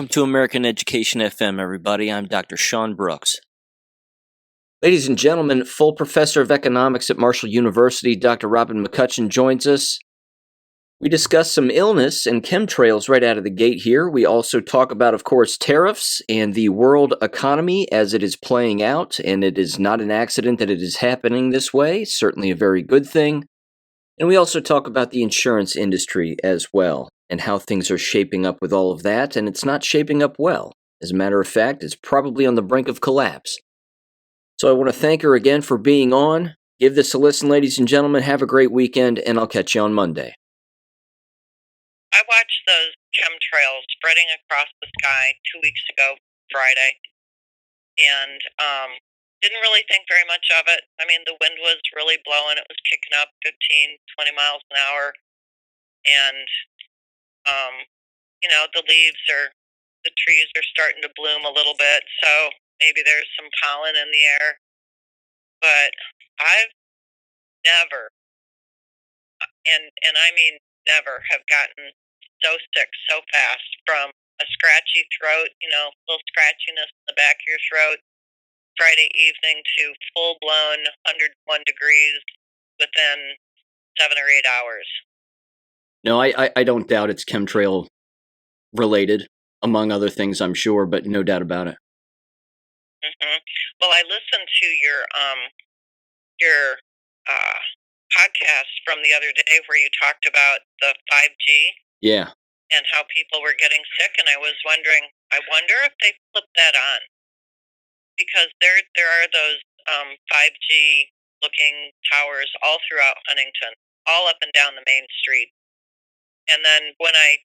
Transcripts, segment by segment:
Welcome to American Education FM, everybody. I'm Dr. Sean Brooks. Ladies and gentlemen, full professor of economics at Marshall University, Dr. Robin McCutcheon joins us. We discuss some illness and chemtrails right out of the gate here. We also talk about, of course, tariffs and the world economy as it is playing out, and it is not an accident that it is happening this way, certainly a very good thing. And we also talk about the insurance industry as well, and how things are shaping up with all of that, and it's not shaping up well. As a matter of fact, it's probably on the brink of collapse. So I want to thank her again for being on. Give this a listen, ladies and gentlemen. Have a great weekend, and I'll catch you on Monday. I watched those chemtrails spreading across the sky 2 weeks ago, Friday, and didn't really think very much of it. I mean, the wind was really blowing. It was kicking up 15, 20 miles an hour. And, the trees are starting to bloom a little bit. So maybe there's some pollen in the air. But I've never, and I mean never, have gotten so sick so fast from a scratchy throat, little scratchiness in the back of your throat, Friday evening to full-blown 101 degrees within 7 or 8 hours. No, I don't doubt it's chemtrail related, among other things, I'm sure, but no doubt about it. Mm-hmm. Well, I listened to your podcast from the other day where you talked about the 5G. Yeah. And how people were getting sick, and I was wondering, I wonder if they flipped that on, because there are those 5G looking towers all throughout Huntington, all up and down the main street. And then when I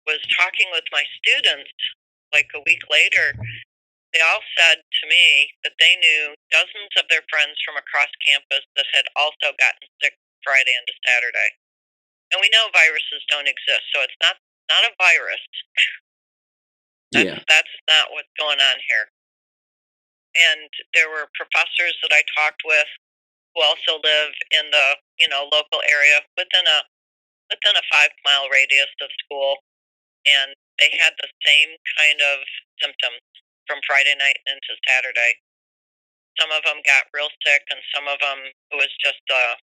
was talking with my students, like a week later, they all said to me that they knew dozens of their friends from across campus that had also gotten sick Friday into Saturday. And we know viruses don't exist, so it's not a virus. That's not what's going on here. And there were professors that I talked with who also live in the local area within a 5-mile radius of school, and they had the same kind of symptoms from Friday night into Saturday. Some of them got real sick, and some of them it was just a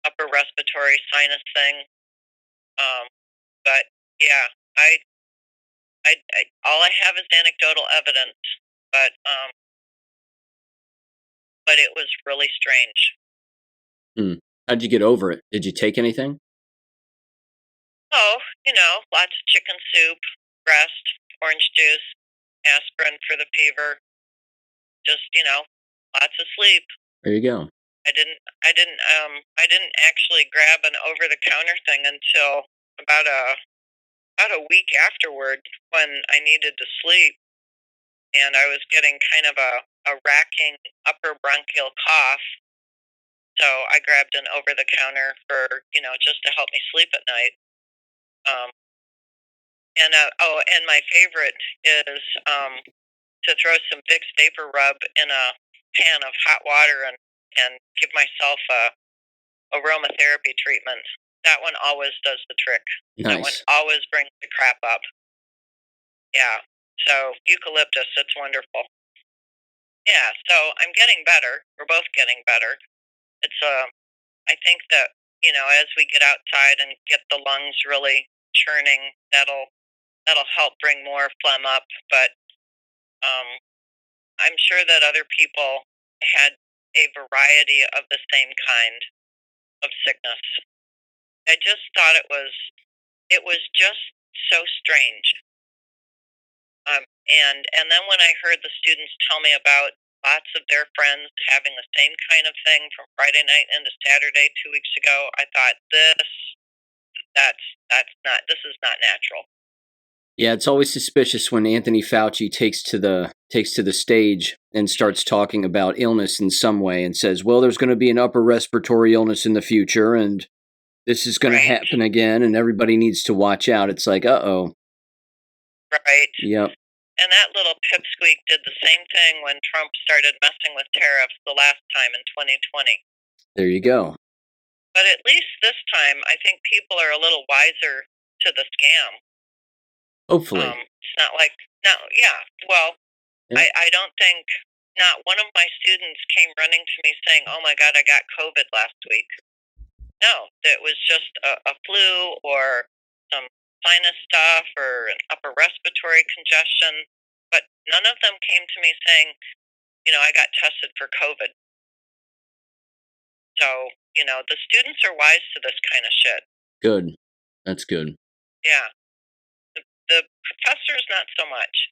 upper respiratory sinus thing. But yeah, I all I have is anecdotal evidence, but it was really strange. How'd you get over it? Did you take anything? Oh, lots of chicken soup, rest, orange juice, aspirin for the fever. Just lots of sleep. There you go. I didn't actually grab an over-the-counter thing until about a week afterward when I needed to sleep, and I was getting kind of a racking upper bronchial cough. So I grabbed an over-the-counter for, just to help me sleep at night. And my favorite is to throw some Vicks Vapor Rub in a pan of hot water and give myself a aromatherapy treatment. That one always does the trick. Nice. That one always brings the crap up. Yeah. So eucalyptus, it's wonderful. Yeah. So I'm getting better. We're both getting better. It's I think that as we get outside and get the lungs really churning, that'll help bring more phlegm up. But I'm sure that other people had a variety of the same kind of sickness. I just thought it was just so strange. And then when I heard the students tell me about lots of their friends having the same kind of thing from Friday night into Saturday 2 weeks ago, I thought this is not natural. Yeah, it's always suspicious when Anthony Fauci takes to the stage and starts talking about illness in some way and says, well, there's going to be an upper respiratory illness in the future and this is going to happen again and everybody needs to watch out. It's like, uh-oh. Right. Yep. And that little pipsqueak did the same thing when Trump started messing with tariffs the last time in 2020. There you go. But at least this time, I think people are a little wiser to the scam. Hopefully. It's not like, no, yeah, well, Yeah. I don't think, not one of my students came running to me saying, oh my God, I got COVID last week. No, it was just a flu or some sinus stuff or an upper respiratory congestion. But none of them came to me saying, I got tested for COVID. So, the students are wise to this kind of shit. Good. That's good. Yeah. The professors, not so much.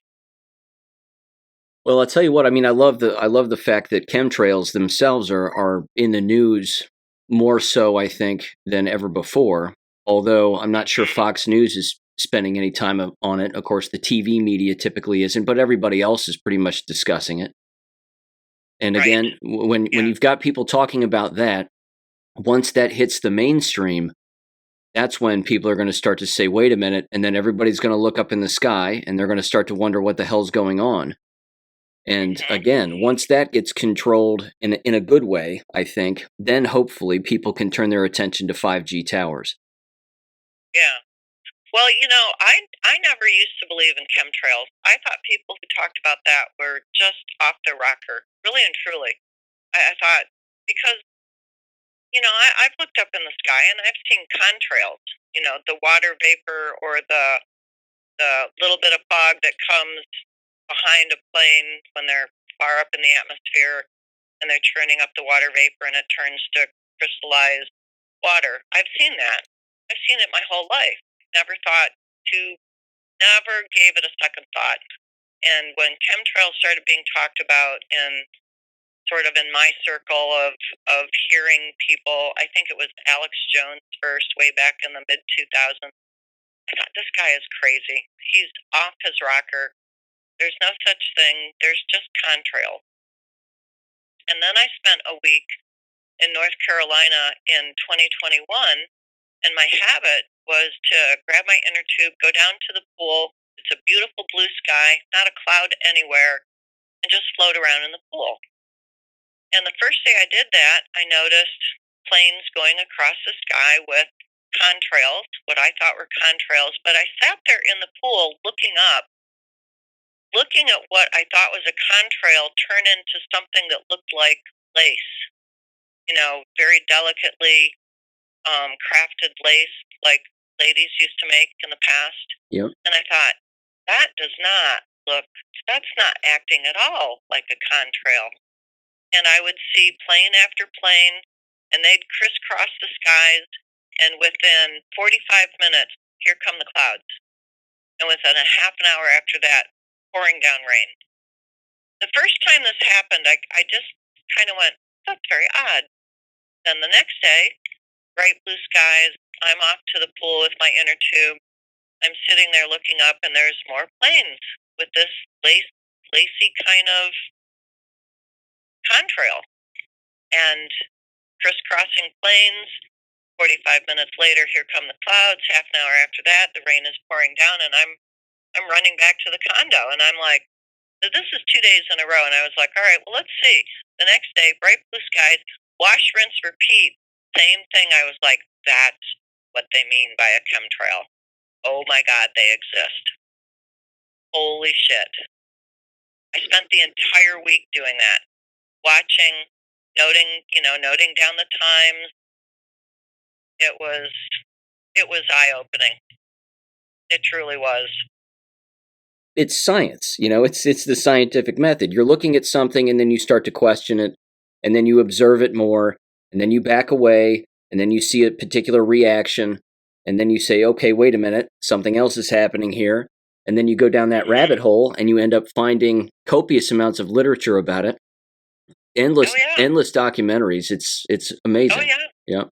Well, I'll tell you what. I mean, I love the fact that chemtrails themselves are in the news more so, I think, than ever before. Although I'm not sure Fox News is spending any time on it. Of course, the TV media typically isn't, but everybody else is pretty much discussing it. And again, when you've got people talking about that, once that hits the mainstream, that's when people are going to start to say, "Wait a minute," and then everybody's going to look up in the sky and they're going to start to wonder what the hell's going on. And again, once that gets controlled in a good way, I think, then hopefully people can turn their attention to 5G towers. Yeah. Well, I never used to believe in chemtrails. I thought people who talked about that were just off their rocker, really and truly. I thought, because, I've looked up in the sky and I've seen contrails, the water vapor or the little bit of fog that comes behind a plane when they're far up in the atmosphere and they're churning up the water vapor and it turns to crystallized water. I've seen that. I've seen it my whole life. Never gave it a second thought. And when chemtrails started being talked about in sort of in my circle of hearing people, I think it was Alex Jones first, way back in the mid 2000s. I thought, this guy is crazy. He's off his rocker. There's no such thing. There's just contrails. And then I spent a week in North Carolina in 2021, and my habit was to grab my inner tube, go down to the pool. It's a beautiful blue sky, not a cloud anywhere, and just float around in the pool. And the first day I did that, I noticed planes going across the sky with contrails, what I thought were contrails, but I sat there in the pool looking up, looking at what I thought was a contrail turn into something that looked like lace, very delicately crafted lace like ladies used to make in the past. Yep. And I thought, that's not acting at all like a contrail. And I would see plane after plane, and they'd crisscross the skies, and within 45 minutes, here come the clouds. And within a half an hour after that, pouring down rain. The first time this happened, I just kind of went, that's very odd. Then the next day, bright blue skies, I'm off to the pool with my inner tube. I'm sitting there looking up, and there's more planes with this lacy kind of contrail. And crisscrossing planes, 45 minutes later, here come the clouds. Half an hour after that, the rain is pouring down, and I'm running back to the condo, and I'm like, this is 2 days in a row. And I was like, all right, well, let's see. The next day, bright blue skies, wash, rinse, repeat. Same thing. I was like, that's what they mean by a chemtrail. Oh my God, they exist. Holy shit. I spent the entire week doing that, watching, noting down the times. It was eye-opening. It truly was. It's science, it's the scientific method. You're looking at something and then you start to question it, and then you observe it more, and then you back away, and then you see a particular reaction, and then you say, okay, wait a minute, something else is happening here. And then you go down that rabbit hole and you end up finding copious amounts of literature about it. Endless documentaries. It's amazing. Oh yeah. Yeah.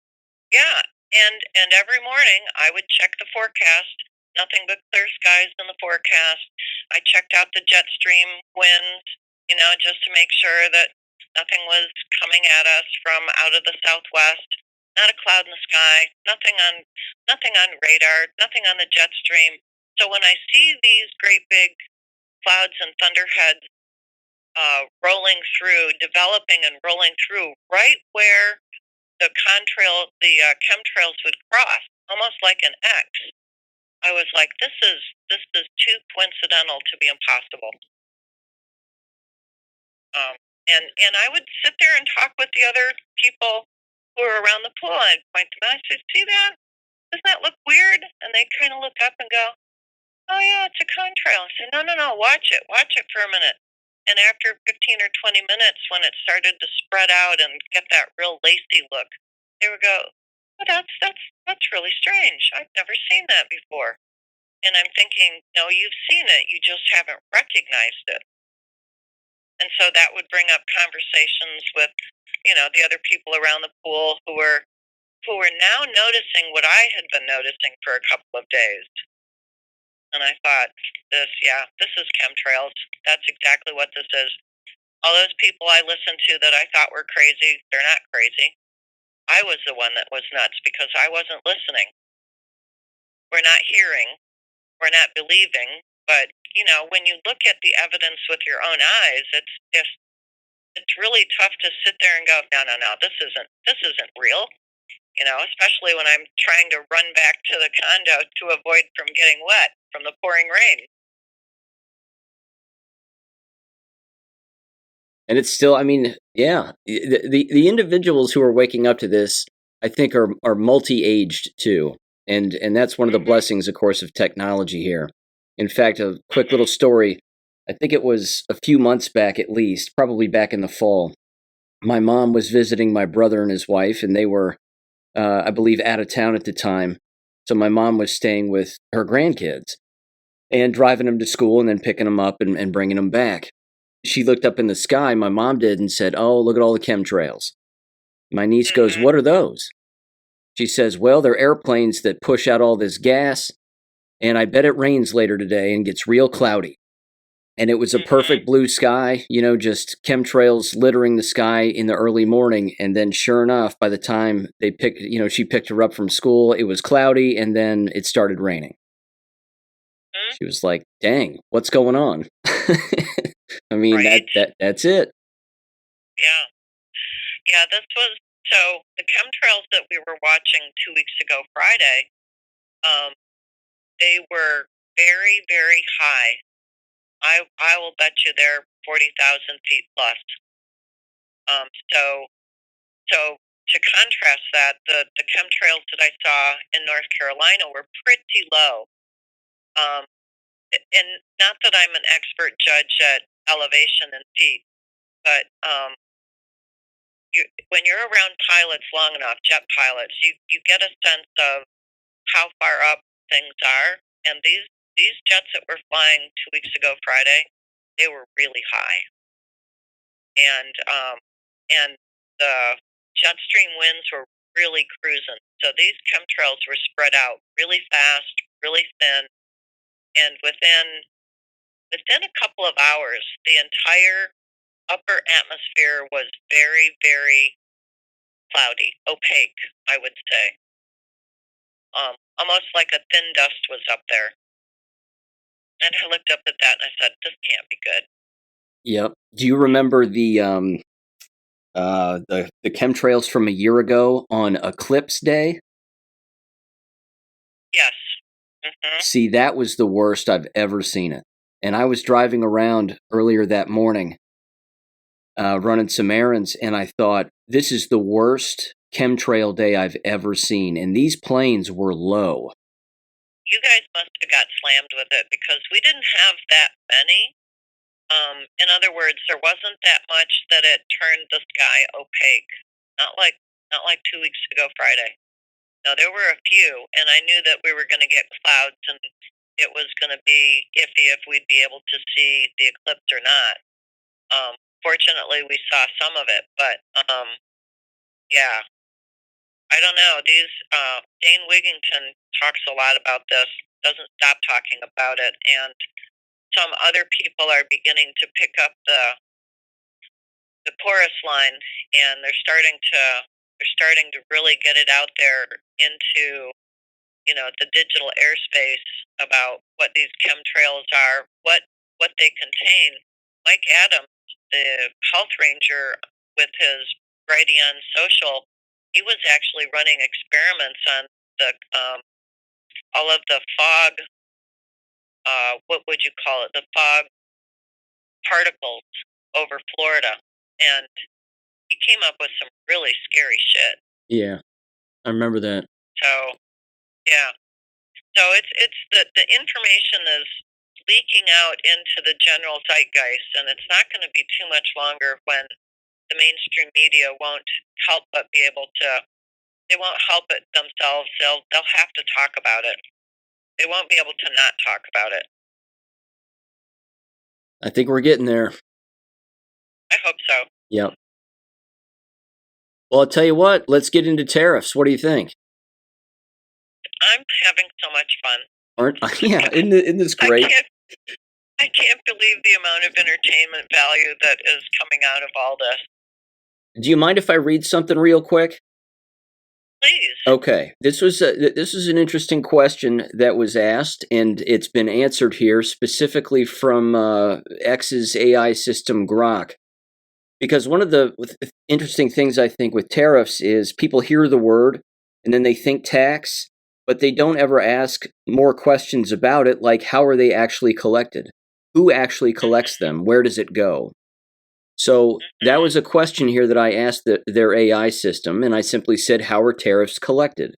Yeah. And every morning I would check the forecast. Nothing but clear skies in the forecast. I checked out the jet stream winds, just to make sure that nothing was coming at us from out of the southwest. Not a cloud in the sky. Nothing on radar. Nothing on the jet stream. So when I see these great big clouds and thunderheads developing and rolling through, right where the chemtrails would cross, almost like an X, I was like, this is too coincidental to be impossible. And I would sit there and talk with the other people who were around the pool. I'd point to them. I said, see that? Doesn't that look weird? And they kind of look up and go, oh yeah, it's a contrail. I said, no, watch it for a minute. And after 15 or 20 minutes, when it started to spread out and get that real lacy look, they would go, oh, that's really strange. I've never seen that before. And I'm thinking, no, you've seen it. You just haven't recognized it. And so that would bring up conversations with, the other people around the pool who were now noticing what I had been noticing for a couple of days. And I thought, this is chemtrails. That's exactly what this is. All those people I listened to that I thought were crazy, they're not crazy. I was the one that was nuts because I wasn't listening. We're not hearing. We're not believing. But, when you look at the evidence with your own eyes, it's really tough to sit there and go, no, this isn't real. Especially when I'm trying to run back to the condo to avoid from getting wet from the pouring rain. And it's still, I mean, yeah, the individuals who are waking up to this, I think, are multi-aged too, and that's one of the blessings, of course, of technology here. In fact, a quick little story. I think it was a few months back, at least, probably back in the fall. My mom was visiting my brother and his wife, and they were, I believe, out of town at the time. So my mom was staying with her grandkids and driving them to school and then picking them up and bringing them back. She looked up in the sky, my mom did, and said, oh, look at all the chemtrails. My niece goes, what are those? She says, well, they're airplanes that push out all this gas, and I bet it rains later today and gets real cloudy. And it was a perfect blue sky, just chemtrails littering the sky in the early morning. And then sure enough, by the time she picked her up from school, it was cloudy and then it started raining. She was like, dang, what's going on? I mean, right? That's it. Yeah. Yeah, so the chemtrails that we were watching 2 weeks ago Friday, they were very, very high. I will bet you they're 40,000 feet plus. So to contrast that, the chemtrails that I saw in North Carolina were pretty low. And not that I'm an expert judge at elevation and feet, but when you're around pilots long enough, jet pilots, you get a sense of how far up things are. And these jets that were flying 2 weeks ago Friday, they were really high. And the jet stream winds were really cruising. So these chemtrails were spread out really fast, really thin, and within a couple of hours, the entire upper atmosphere was very, very cloudy, opaque, I would say. Almost like a thin dust was up there. And I looked up at that and I said, this can't be good. Yep. Do you remember the chemtrails from a year ago on Eclipse Day? Yes. See, that was the worst I've ever seen it. And I was driving around earlier that morning, running some errands, and I thought, this is the worst chemtrail day I've ever seen. And these planes were low. You guys must have got slammed with it because we didn't have that many. In other words, there wasn't that much that it turned the sky opaque. Not like 2 weeks ago Friday. No, there were a few, and I knew that we were going to get clouds, and it was going to be iffy if we'd be able to see the eclipse or not. Fortunately, we saw some of it, but yeah, I don't know. Dane Wigington talks a lot about this, doesn't stop talking about it, and some other people are beginning to pick up the chorus line, and they're starting to really get it out there into the digital airspace about what these chemtrails are, what they contain. Mike Adams, the health ranger, with his Brighteon Social, he was actually running experiments on all of the fog, what would you call it, the fog particles over Florida. And he came up with some really scary shit. Yeah, I remember that. So, yeah. So it's the information is leaking out into the general zeitgeist, and it's not going to be too much longer when the mainstream media won't help but be able to. They won't help it themselves. They'll have to talk about it. They won't be able to not talk about it. I think we're getting there. I hope so. Yep. Well, I'll tell you what. Let's get into tariffs. What do you think? I'm having so much fun. Yeah, isn't this great? I can't believe the amount of entertainment value that is coming out of all this. Do you mind if I read something real quick? Please. Okay, this was an interesting question that was asked, and it's been answered here specifically from X's AI system Grok. Because one of the interesting things I think with tariffs is people hear the word and then they think tax, but they don't ever ask more questions about it, like how are they actually collected? Who actually collects them? Where does it go? So that was a question here that I asked their AI system, and I simply said, how are tariffs collected?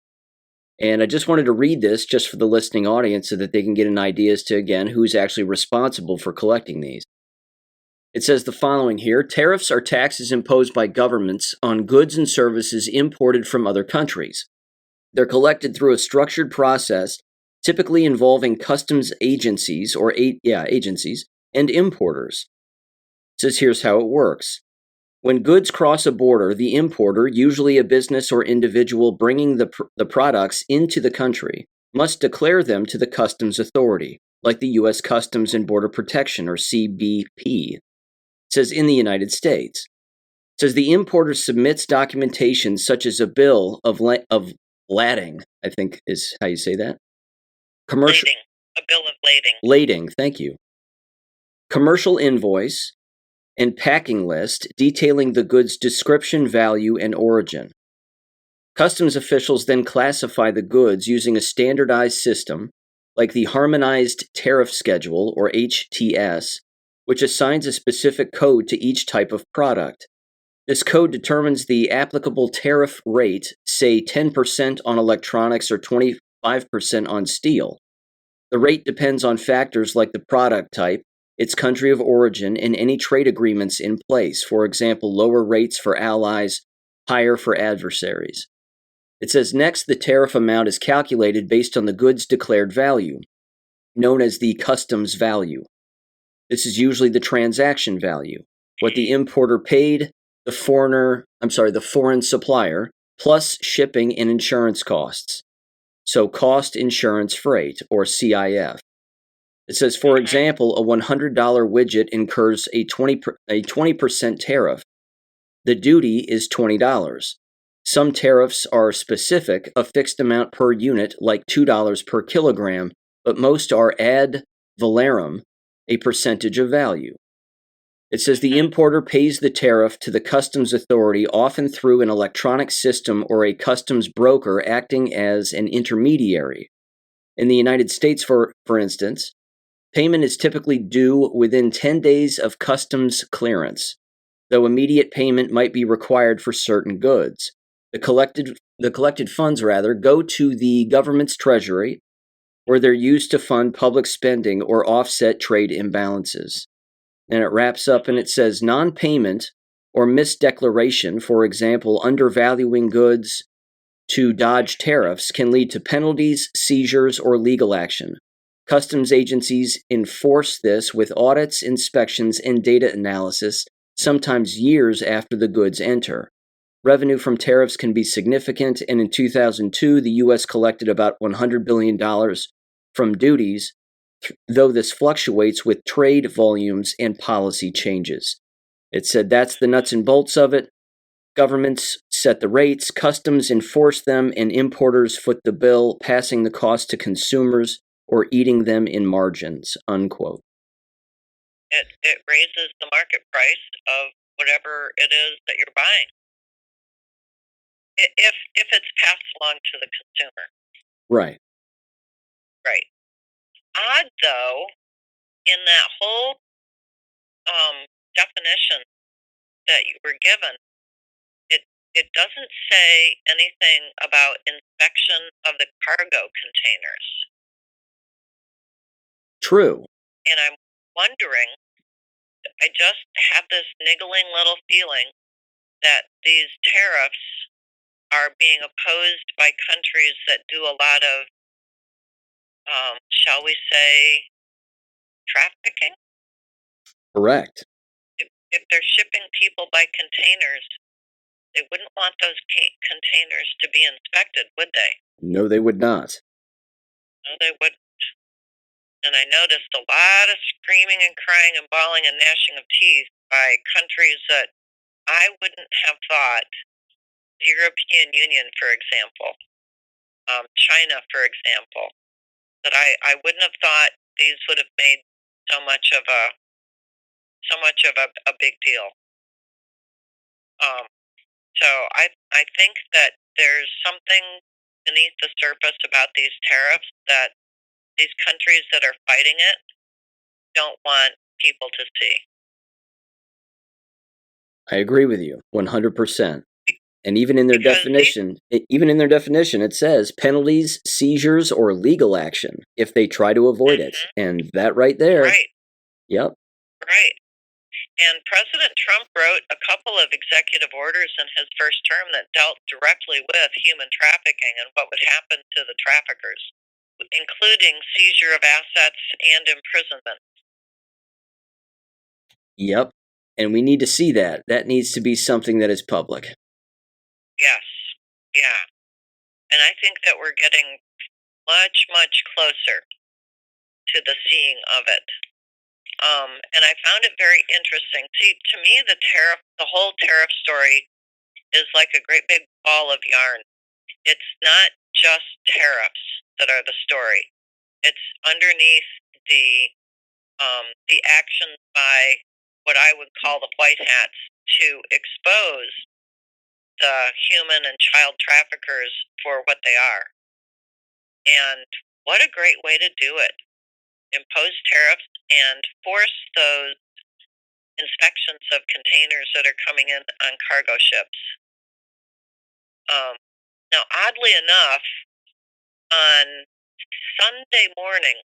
And I just wanted to read this just for the listening audience so that they can get an idea as to, again, who's actually responsible for collecting these. It says the following here: tariffs are taxes imposed by governments on goods and services imported from other countries. They're collected through a structured process, typically involving customs agencies agencies and importers. It says here's how it works. When goods cross a border, the importer, usually a business or individual bringing the products into the country, must declare them to the customs authority, like the U.S. Customs and Border Protection, or CBP. It says in the United States. It says the importer submits documentation such as a bill of lading, I think is how you say that. Lading. A bill of lading. Lading, thank you. Commercial invoice and packing list detailing the goods' description, value, and origin. Customs officials then classify the goods using a standardized system like the Harmonized Tariff Schedule, or HTS, which assigns a specific code to each type of product. This code determines the applicable tariff rate, say 10% on electronics or 25% on steel. The rate depends on factors like the product type, its country of origin, and any trade agreements in place. For example, lower rates for allies, higher for adversaries. It says next, the tariff amount is calculated based on the goods' declared value, known as the customs value. This is usually the transaction value, what the importer paid the foreign supplier, plus shipping and insurance costs. So cost, insurance, freight, or CIF. It says, for example, a $100 widget incurs a 20% tariff. The duty is $20. Some tariffs are specific, a fixed amount per unit, like $2 per kilogram, but most are ad valorem, a percentage of value. It says the importer pays the tariff to the customs authority, often through an electronic system or a customs broker acting as an intermediary. In the United States, for instance, payment is typically due within 10 days of customs clearance, though immediate payment might be required for certain goods. The collected funds go to the government's treasury, where they're used to fund public spending or offset trade imbalances. And it wraps up and it says non-payment or misdeclaration, for example, undervaluing goods to dodge tariffs, can lead to penalties, seizures, or legal action. Customs agencies enforce this with audits, inspections, and data analysis, sometimes years after the goods enter. Revenue from tariffs can be significant, and in 2002, the U.S. collected about $100 billion from duties, though this fluctuates with trade volumes and policy changes. It said that's the nuts and bolts of it. Governments set the rates, customs enforce them, and importers foot the bill, passing the cost to consumers or eating them in margins, unquote. It raises the market price of whatever it is that you're buying. If it's passed along to the consumer. Right. Right. Odd, though, in that whole definition that you were given, it doesn't say anything about inspection of the cargo containers. True. And I'm wondering, I just have this niggling little feeling that these tariffs are being opposed by countries that do a lot of, shall we say, trafficking. Correct. If they're shipping people by containers, they wouldn't want those containers to be inspected, would they? No, they would not. No, they wouldn't. And I noticed a lot of screaming and crying and bawling and gnashing of teeth by countries that I wouldn't have thought, the European Union, for example, China, for example, that I wouldn't have thought these would have made so much of a big deal. So I think that there's something beneath the surface about these tariffs that these countries that are fighting it don't want people to see. I agree with you 100%. And even in their Because definition, it says penalties, seizures, or legal action if they try to avoid it. And that right there. Right. Yep. Right. And President Trump wrote a couple of executive orders in his first term that dealt directly with human trafficking and what would happen to the traffickers, including seizure of assets and imprisonment. Yep. And we need to see that. That needs to be something that is public. Yes. Yeah. And I think that we're getting much, much closer to the seeing of it. And I found it very interesting. See, to me, the whole tariff story is like a great big ball of yarn. It's not just tariffs that are the story. It's underneath the actions by what I would call the white hats to expose the human and child traffickers for what they are. And what a great way to do it. Impose tariffs and force those inspections of containers that are coming in on cargo ships. Now, oddly enough, on Sunday morning,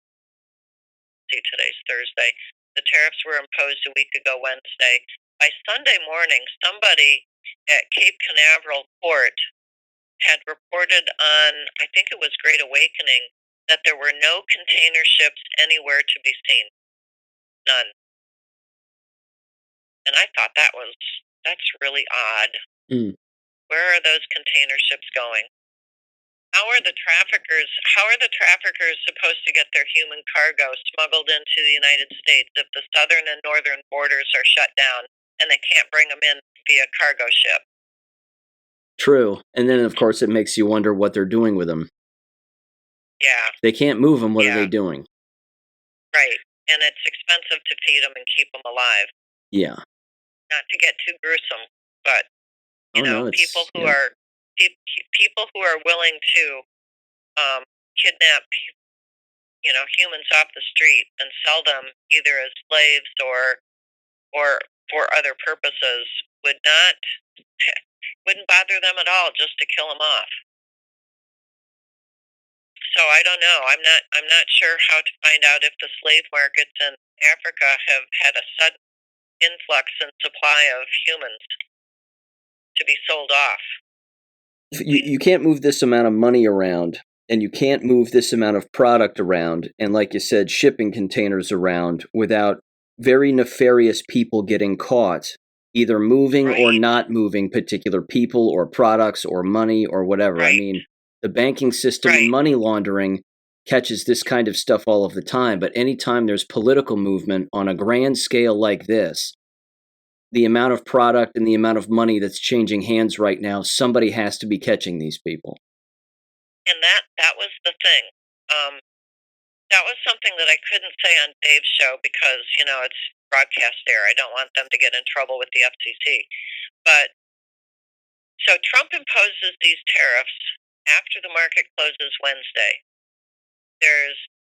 see, today's Thursday, the tariffs were imposed a week ago Wednesday. By Sunday morning, somebody at Cape Canaveral Port had reported on, I think it was Great Awakening, that there were no container ships anywhere to be seen. None. And I thought that's really odd. Where are those container ships going? How are the traffickers supposed to get their human cargo smuggled into the United States if the southern and northern borders are shut down and they can't bring them in via cargo ship? True. And then, of course, it makes you wonder what they're doing with them. Yeah. They can't move them. What are they doing? Right. And it's expensive to feed them and keep them alive. Yeah. Not to get too gruesome, but people who are willing to kidnap humans off the street and sell them either as slaves or for other purposes wouldn't bother them at all just to kill them off. So I don't know. I'm not sure how to find out if the slave markets in Africa have had a sudden influx in supply of humans to be sold off. You can't move this amount of money around, and you can't move this amount of product around, and like you said, shipping containers around without very nefarious people getting caught, either moving or not moving particular people or products or money or whatever. I mean, the banking system and money laundering catches this kind of stuff all of the time, but anytime there's political movement on a grand scale like this, the amount of product and the amount of money that's changing hands right now, somebody has to be catching these people. And that was the thing. That was something that I couldn't say on Dave's show because, it's broadcast there. I don't want them to get in trouble with the FCC. But so Trump imposes these tariffs after the market closes Wednesday.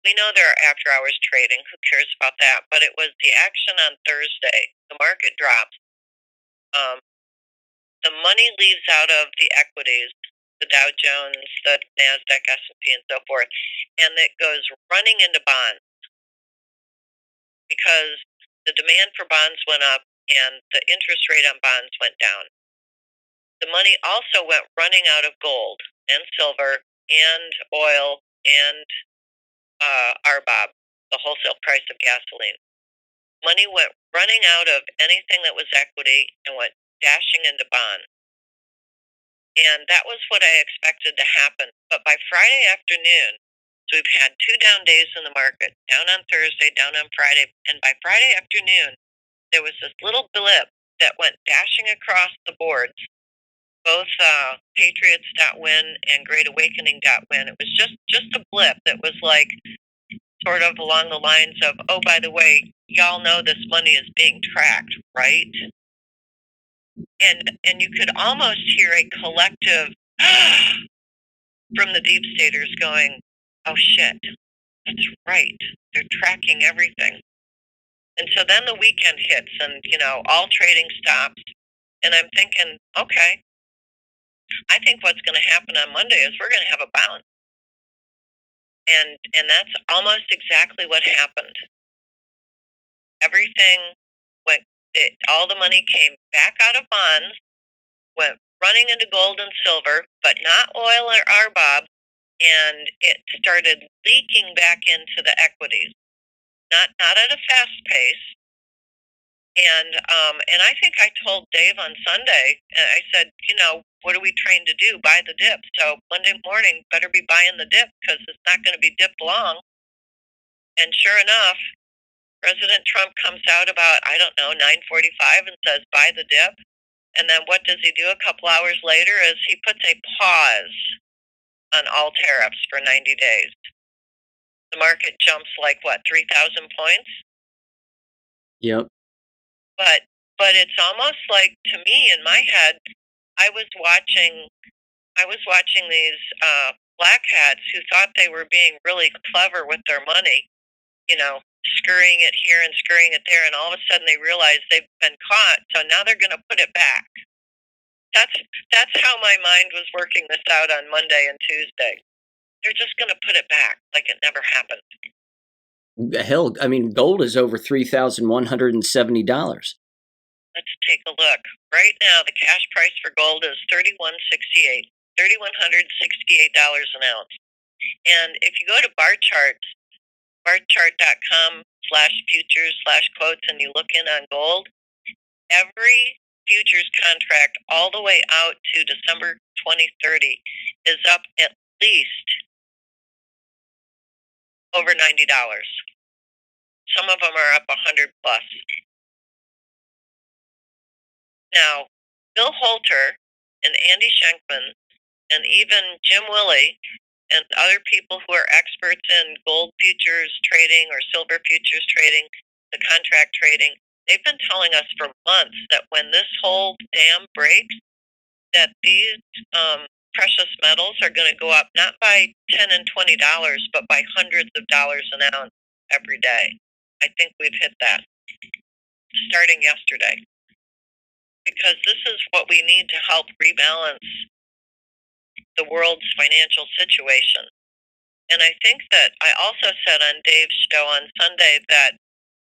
we know there are after hours trading. Who cares about that? But it was the action on Thursday. The market drops. The money leaves out of the equities, the Dow Jones, the NASDAQ, S&P, and so forth, and it goes running into bonds because the demand for bonds went up and the interest rate on bonds went down. The money also went running out of gold and silver and oil and RBOB, the wholesale price of gasoline. Money went running out of anything that was equity and went dashing into bonds. And that was what I expected to happen. But by Friday afternoon, so we've had 2 down days in the market, down on Thursday, down on Friday, and by Friday afternoon, there was this little blip that went dashing across the boards, both Patriots.win and Great Awakening.win. It was just a blip that was like sort of along the lines of, oh, by the way, y'all know this money is being tracked, right? And you could almost hear a collective from the deep staters going, oh shit, that's right. They're tracking everything. And so then the weekend hits and, all trading stops. And I'm thinking, okay, I think what's going to happen on Monday is we're going to have a bounce. And that's almost exactly what happened. Everything all the money came back out of bonds, went running into gold and silver, but not oil or RBOB, and it started leaking back into the equities. Not at a fast pace. And I think I told Dave on Sunday, I said, what are we trained to do? Buy the dip. So Monday morning, better be buying the dip because it's not going to be dipped long. And sure enough, President Trump comes out about, 9:45 and says, buy the dip. And then what does he do a couple hours later is he puts a pause on all tariffs for 90 days. The market jumps 3,000 points? Yep. But it's almost like, to me, in my head, I was watching these black hats who thought they were being really clever with their money, scurrying it here and scurrying it there, and all of a sudden they realize they've been caught, so now they're going to put it back. That's how my mind was working this out on Monday and Tuesday. They're just going to put it back like it never happened. Hell, gold is over $3,170. Let's take a look. Right now, the cash price for gold is $3,168, $3,168 an ounce. And if you go to bar charts, barchart.com/futures/quotes, and you look in on gold, every futures contract all the way out to December 2030 is up at least over $90. Some of them are up 100 plus. Now, Bill Holter and Andy Schenkman and even Jim Willey and other people who are experts in gold futures trading or silver futures trading, the contract trading, they've been telling us for months that when this whole dam breaks, that these precious metals are going to go up not by $10 and $20, but by hundreds of dollars an ounce every day. I think we've hit that starting yesterday. Because this is what we need to help rebalance the world's financial situation. And I think that I also said on Dave's show on Sunday that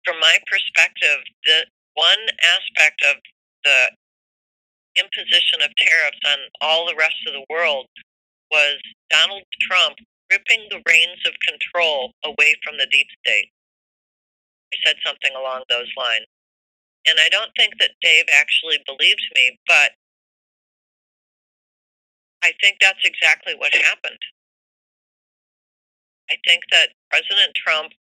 from my perspective, the one aspect of the imposition of tariffs on all the rest of the world was Donald Trump ripping the reins of control away from the deep state. I said something along those lines. And I don't think that Dave actually believed me, but I think that's exactly what happened. I think that President Trump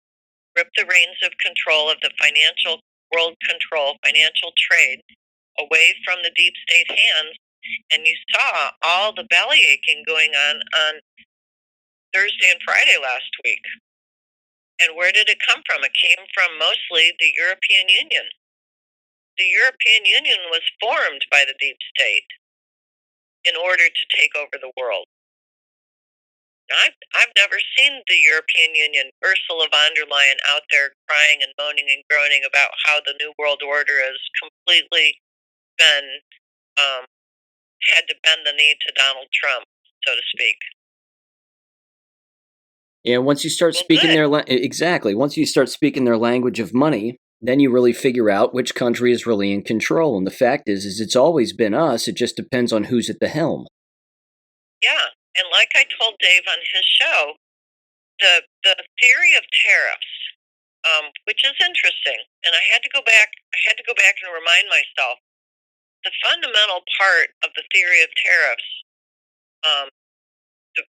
ripped the reins of control of the financial world control, financial trade, away from the deep state hands, and you saw all the belly aching going on Thursday and Friday last week. And where did it come from? It came from mostly the European Union. The European Union was formed by the deep state in order to take over the world. I've never seen the European Union, Ursula von der Leyen, out there crying and moaning and groaning about how the New World Order has completely been had to bend the knee to Donald Trump, so to speak. Yeah, once you start speaking exactly, once you start speaking their language of money, then you really figure out which country is really in control. And the fact is it's always been us. It just depends on who's at the helm. Yeah, and like I told Dave on his show, the theory of tariffs, which is interesting, and I had to go back and remind myself the fundamental part of the theory of tariffs.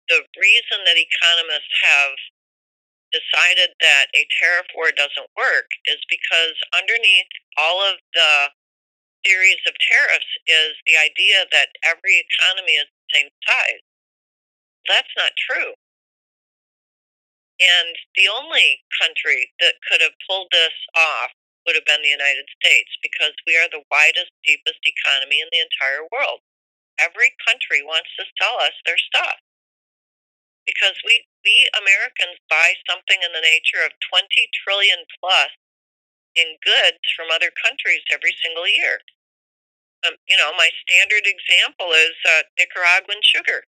The reason that economists have decided that a tariff war doesn't work is because underneath all of the theories of tariffs is the idea that every economy is the same size. That's not true. And the only country that could have pulled this off would have been the United States, because we are the widest, deepest economy in the entire world. Every country wants to sell us their stuff, because we Americans buy something in the nature of 20 trillion plus in goods from other countries every single year. My standard example is Nicaraguan sugar.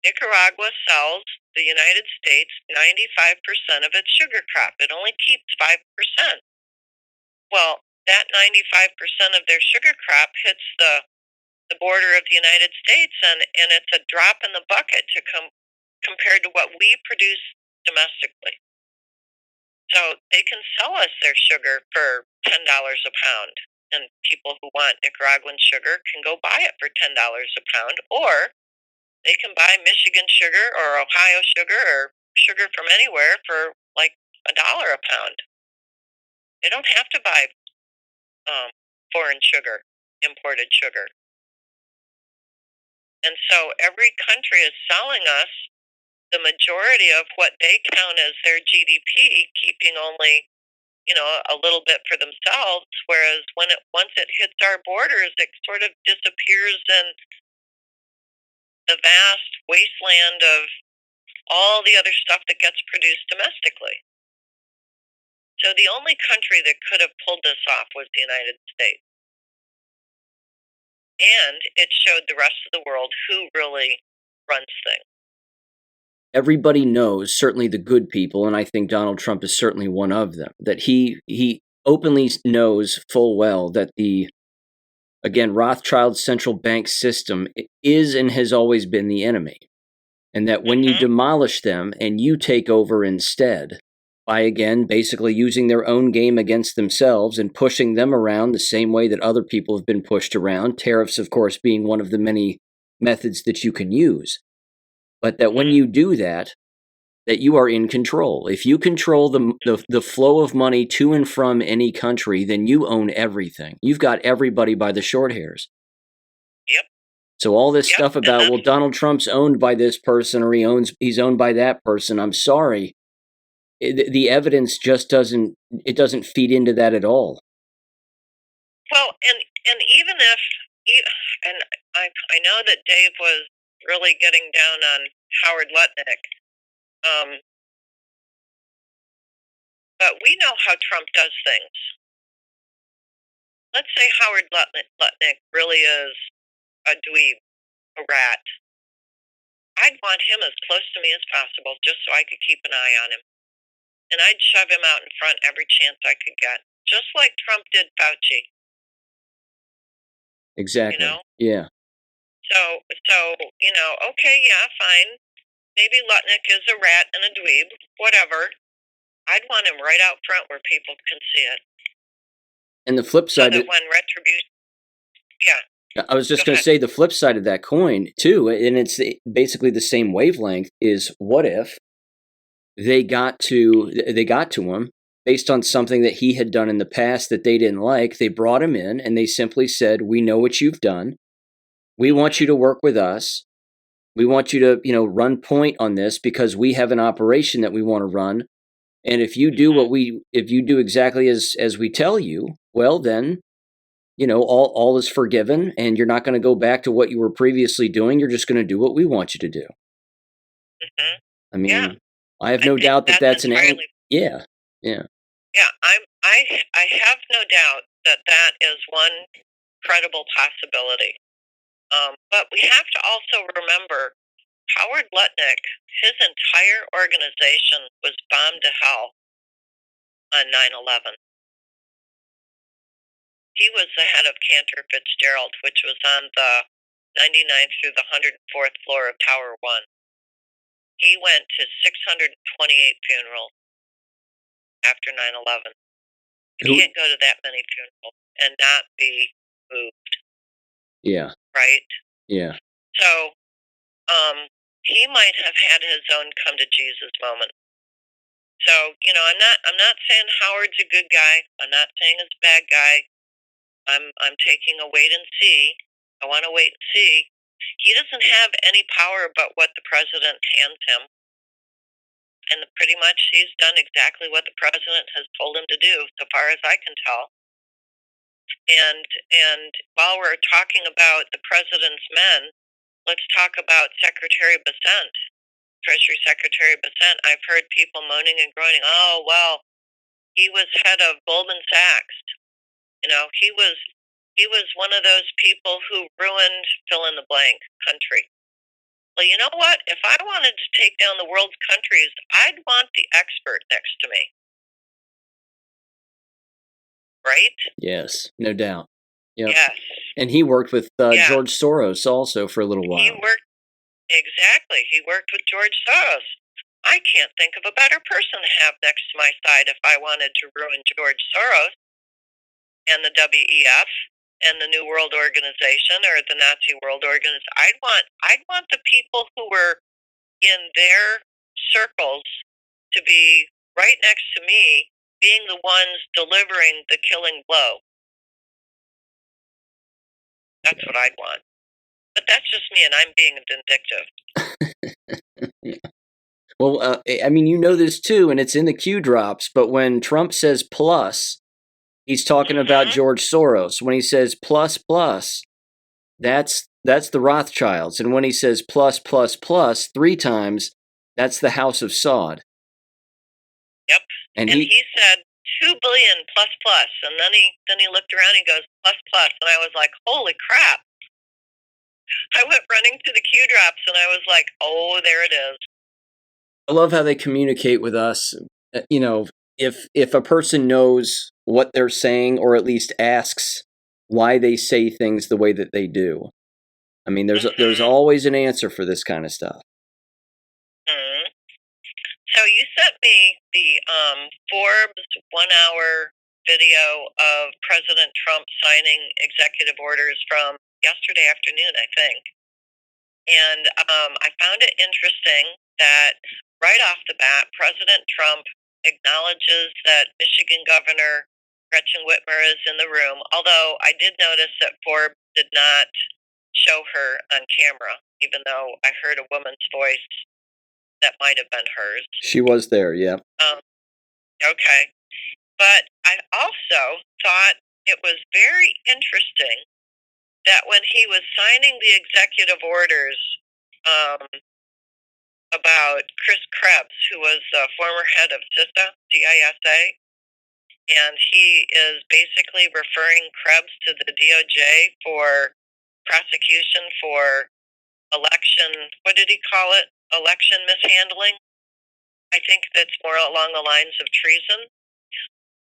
Nicaragua sells the United States 95% of its sugar crop. It only keeps 5%. Well, that 95% of their sugar crop hits the border of the United States, and it's a drop in the bucket compared to what we produce domestically. So they can sell us their sugar for $10 a pound, and people who want Nicaraguan sugar can go buy it for $10 a pound, or they can buy Michigan sugar or Ohio sugar or sugar from anywhere for like $1 a pound. They don't have to buy foreign sugar, imported sugar. And so every country is selling us the majority of what they count as their GDP, keeping only, a little bit for themselves, whereas once it hits our borders, it sort of disappears in the vast wasteland of all the other stuff that gets produced domestically. So the only country that could have pulled this off was the United States. And it showed the rest of the world who really runs things. Everybody knows, certainly the good people, and I think Donald Trump is certainly one of them, that he openly knows full well that again, Rothschild central bank system is and has always been the enemy. And that when you demolish them and you take over instead, by again basically using their own game against themselves and pushing them around the same way that other people have been pushed around, tariffs, of course, being one of the many methods that you can use. But that when you do that you are in control. If you control the flow of money to and from any country, then you own everything. You've got everybody by the short hairs. Yep. So all this stuff about, well, Donald Trump's owned by this person or he's owned by that person, I'm sorry. The evidence just doesn't feed into that at all. Well, and even if, and I know that Dave was really getting down on Howard Lutnick, but we know how Trump does things. Let's say Howard Lutnick really is a dweeb, a rat. I'd want him as close to me as possible just so I could keep an eye on him. And I'd shove him out in front every chance I could get, just like Trump did Fauci. Exactly. Yeah. So, okay, yeah, fine. Maybe Lutnick is a rat and a dweeb, whatever. I'd want him right out front where people can see it. And the flip side, so that when retribution, yeah. I was just going to say the flip side of that coin too, and it's basically the same wavelength. Is what if they got to him based on something that he had done in the past that they didn't like? They brought him in and they simply said, "We know what you've done. We want you to work with us. We want you to, run point on this because we have an operation that we want to run. And if you do if you do exactly as we tell you, well, then, all is forgiven and you're not going to go back to what you were previously doing. You're just going to do what we want you to do." Hmm. I mean, Yeah, I have I no think doubt that that's that's an ang- entirely. yeah, yeah, Yeah, I have no doubt that that is one credible possibility. But we have to also remember Howard Lutnick, his entire organization was bombed to hell on 9/11. He was the head of Cantor Fitzgerald, which was on the 99th through the 104th floor of Tower 1. He went to 628 funerals after 9/11. You who, can't go to that many funerals and not be moved, yeah, right? yeah, So he might have had his own come to Jesus moment. So I'm not saying Howard's a good guy. I'm not saying he's a bad guy. I'm taking a wait and see. I want to wait and see. He doesn't have any power but what the president hands him, and pretty much he's done exactly what the president has told him to do, so far as I can tell. And while we're talking about the president's men, let's talk about Secretary Bessent, Treasury Secretary Bessent. I've heard people moaning and groaning. Oh well, he was head of Goldman Sachs. He was one of those people who ruined fill in the blank country. Well, you know what? If I wanted to take down the world's countries, I'd want the expert next to me, right? yes, no doubt. Yep. Yes. And he worked with Yeah. George Soros also for a little He while. worked exactly. He worked with George Soros. I can't think of a better person to have next to my side if I wanted to ruin George Soros and the WEF and the New World Organization or the Nazi World Organization. I'd want the people who were in their circles to be right next to me, being the ones delivering the killing blow. That's what I'd want. But that's just me, and I'm being vindictive. Well, I mean, you know this too, and it's in the Q drops. But when Trump says plus, he's talking about George Soros. When he says plus plus, that's the Rothschilds, and when he says plus plus plus 3 times, that's the House of Saud. Yep. And he said 2 billion plus plus, and then he looked around and he goes plus plus, and I was like, holy crap! I went running to the Q drops, and I was like, oh, there it is. I love how they communicate with us. You know, if a person knows what they're saying, or at least asks why they say things the way that they do. I mean, there's always an answer for this kind of stuff. Mm-hmm. So you sent me the Forbes 1 hour video of President Trump signing executive orders from yesterday afternoon, I think. And I found it interesting that right off the bat, President Trump acknowledges that Michigan Governor Gretchen Whitmer is in the room, although I did notice that Forbes did not show her on camera, even though I heard a woman's voice that might have been hers. She was there, yeah. Okay. But I also thought it was very interesting that when he was signing the executive orders about Chris Krebs, who was the former head of CISA, and he is basically referring Krebs to the DOJ for prosecution for election, what did he call it? Election mishandling? I think that's more along the lines of treason.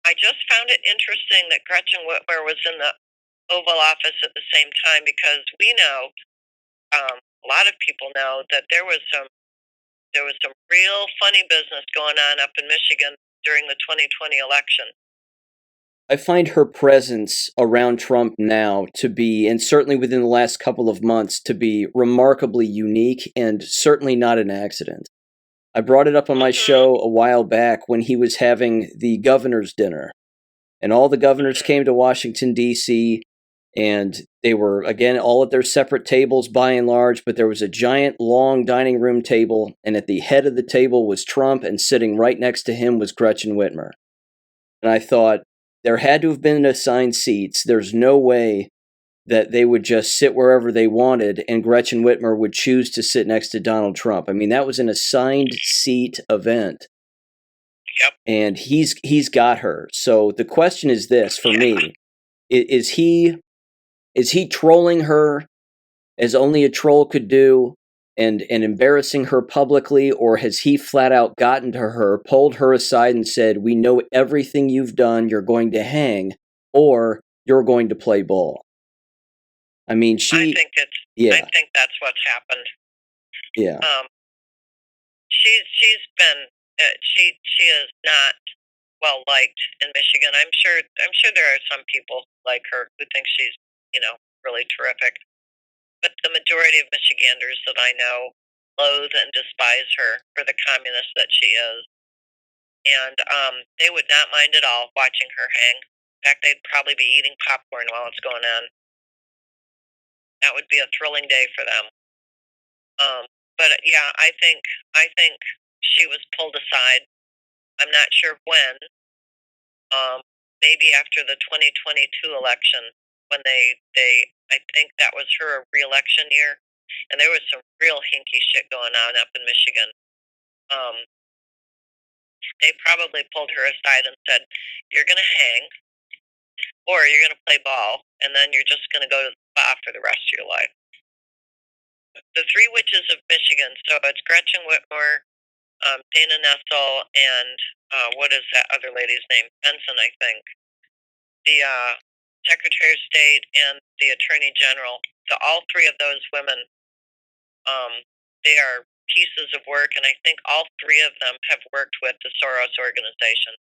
I just found it interesting that Gretchen Whitmer was in the Oval Office at the same time, because we know, a lot of people know, that there was some real funny business going on up in Michigan during the 2020 election. I find her presence around Trump now to be, and certainly within the last couple of months, to be remarkably unique and certainly not an accident. I brought it up on my show a while back when he was having the governor's dinner, and all the governors came to Washington, D.C., and they were, again, all at their separate tables by and large, but there was a giant, long dining room table, and at the head of the table was Trump, and sitting right next to him was Gretchen Whitmer. And I thought, there had to have been assigned seats. There's no way that they would just sit wherever they wanted, and Gretchen Whitmer would choose to sit next to Donald Trump. I mean, that was an assigned seat event, Yep. and he's got her. So the question is this for me: is he trolling her as only a troll could do, and embarrassing her publicly, or has he flat out gotten to her, pulled her aside, and said, "We know everything you've done. You're going to hang, or you're going to play ball"? I mean, I think that's what's happened. Yeah. She's been she is not well liked in Michigan. I'm sure there are some people like her who think she's really terrific, but the majority of Michiganders that I know loathe and despise her for the communist that she is, and they would not mind at all watching her hang. In fact, they'd probably be eating popcorn while it's going on. That would be a thrilling day for them. But yeah, I think she was pulled aside. I'm not sure when. Maybe after the 2022 election, when I think that was her re-election year, and there was some real hinky shit going on up in Michigan. They probably pulled her aside and said, "You're going to hang, or you're going to play ball, and then you're just going to go to the spa for the rest of your life." The three witches of Michigan. So it's Gretchen Whitmer, Dana Nessel, and what is that other lady's name? Benson, I think. The Secretary of State and the Attorney General. So all three of those women, they are pieces of work, and I think all three of them have worked with the Soros organization.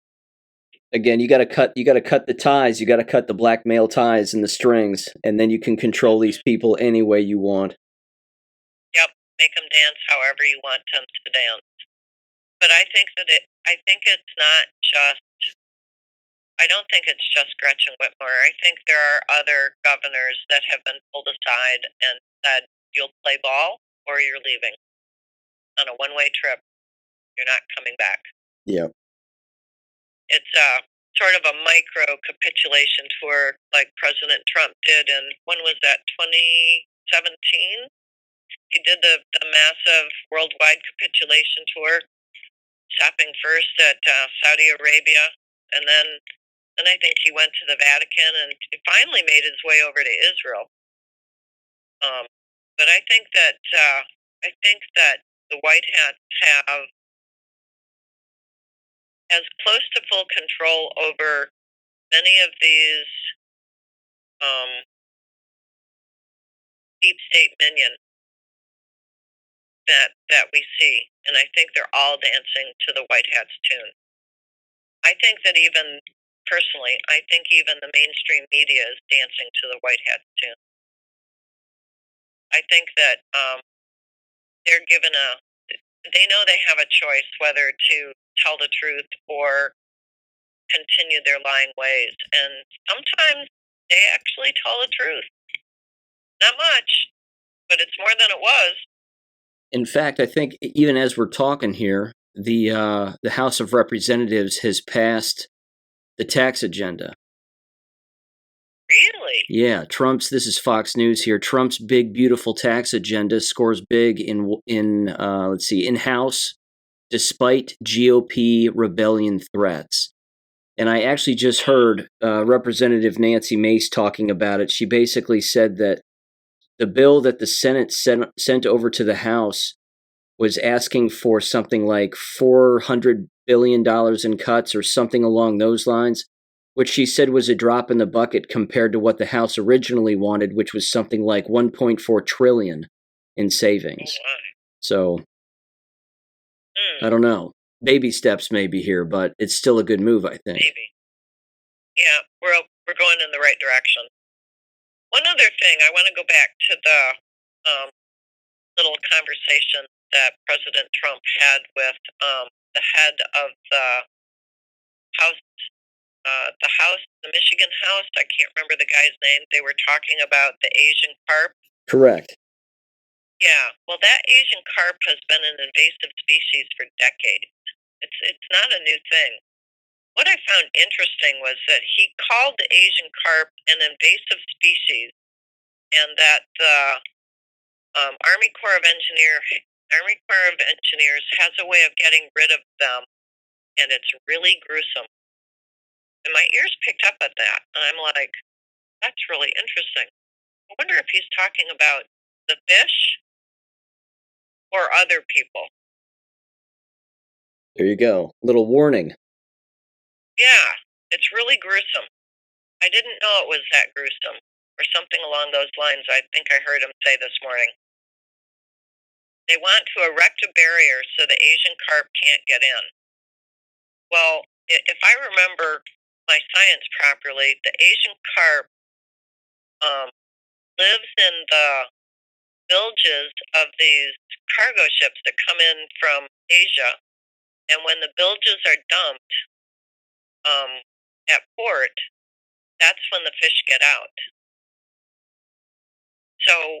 Again, you got to cut the ties. You got to cut the blackmail ties and the strings, and then you can control these people any way you want. Yep, make them dance however you want them to dance. But I think it's not just. I don't think it's just Gretchen Whitmer. I think there are other governors that have been pulled aside and said, "You'll play ball or you're leaving on a one-way trip. You're not coming back." Yeah. It's sort of a micro capitulation tour like President Trump did in, when was that, 2017? He did the massive worldwide capitulation tour, stopping first at Saudi Arabia, and then I think he went to the Vatican, and he finally made his way over to Israel. But I think that the White Hats have as close to full control over many of these deep state minions that we see, and I think they're all dancing to the White Hats tune. I think that even personally, I think even the mainstream media is dancing to the White Hats tune. I think that they're given they know they have a choice whether to tell the truth or continue their lying ways, and sometimes they actually tell the truth. Not much, but it's more than it was. In fact, I think even as we're talking here, the House of Representatives has passed the tax agenda. Really? Yeah, this is Fox News here. Trump's big, beautiful tax agenda scores big in House, despite GOP rebellion threats. And I actually just heard Representative Nancy Mace talking about it. She basically said that the bill that the Senate sent over to the House was asking for something like $400 billion in cuts or something along those lines, which she said was a drop in the bucket compared to what the House originally wanted, which was something like $1.4 trillion in savings. Oh, so, I don't know. Baby steps maybe here, but it's still a good move, I think. Maybe. Yeah, we're going in the right direction. One other thing, I want to go back to the little conversation that President Trump had with the head of the House, the Michigan House. I can't remember the guy's name. They were talking about the Asian carp. Correct. Yeah, well, that Asian carp has been an invasive species for decades. It's not a new thing. What I found interesting was that he called the Asian carp an invasive species and that the Army Corps of Engineers has a way of getting rid of them, and it's really gruesome. And my ears picked up at that, and I'm like, that's really interesting. I wonder if he's talking about the fish or other people. There you go. Little warning. Yeah, it's really gruesome. I didn't know it was that gruesome, or something along those lines. I think I heard him say this morning. They want to erect a barrier so the Asian carp can't get in. Well, if I remember my science properly, the Asian carp lives in the bilges of these cargo ships that come in from Asia, and when the bilges are dumped at port, that's when the fish get out. So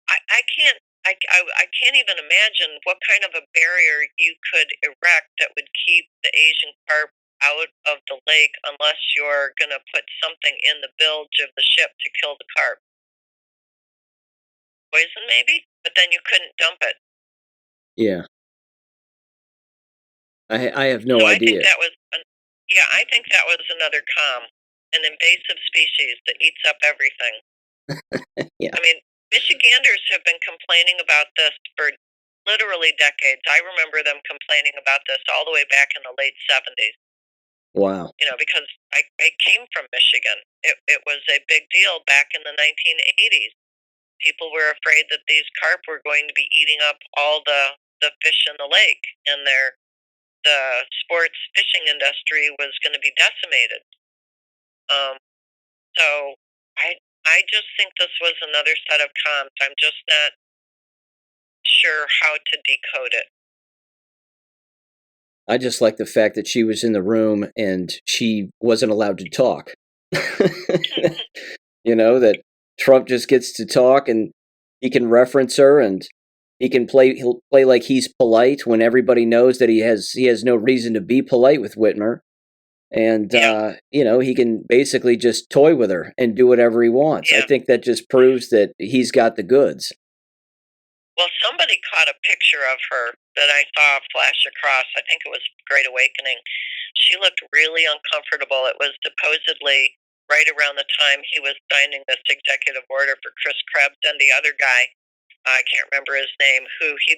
I can't even imagine what kind of a barrier you could erect that would keep the Asian carp out of the lake unless you're going to put something in the bilge of the ship to kill the carp. Poison, maybe? But then you couldn't dump it. Yeah. I have no So idea. I think that was another an invasive species that eats up everything. Yeah. I mean, Michiganders have been complaining about this for literally decades. I remember them complaining about this all the way back in the late 70s. Wow. Because I came from Michigan. It was a big deal back in the 1980s. People were afraid that these carp were going to be eating up all the fish in the lake, and the sports fishing industry was going to be decimated. So I just think this was another set of comms. I'm just not sure how to decode it. I just like the fact that she was in the room and she wasn't allowed to talk. That Trump just gets to talk and he can reference her and he'll play like he's polite when everybody knows that he has no reason to be polite with Whitmer. And he can basically just toy with her and do whatever he wants. Yeah. I think that just proves that he's got the goods. Well, somebody caught a picture of her that I saw flash across. I think it was Great Awakening. She looked really uncomfortable. It was supposedly right around the time he was signing this executive order for Chris Krebs and the other guy. I can't remember his name. Who he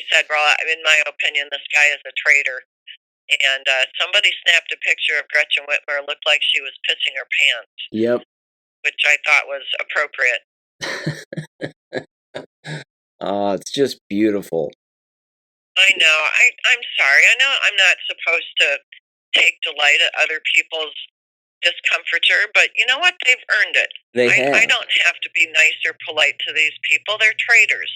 said, "Well, in my opinion, this guy is a traitor." And somebody snapped a picture of Gretchen Whitmer. Looked like she was pissing her pants. Yep. Which I thought was appropriate. It's just beautiful. I know. I'm sorry. I know I'm not supposed to take delight at other people's discomfiture, but you know what? They've earned it. I don't have to be nice or polite to these people. They're traitors.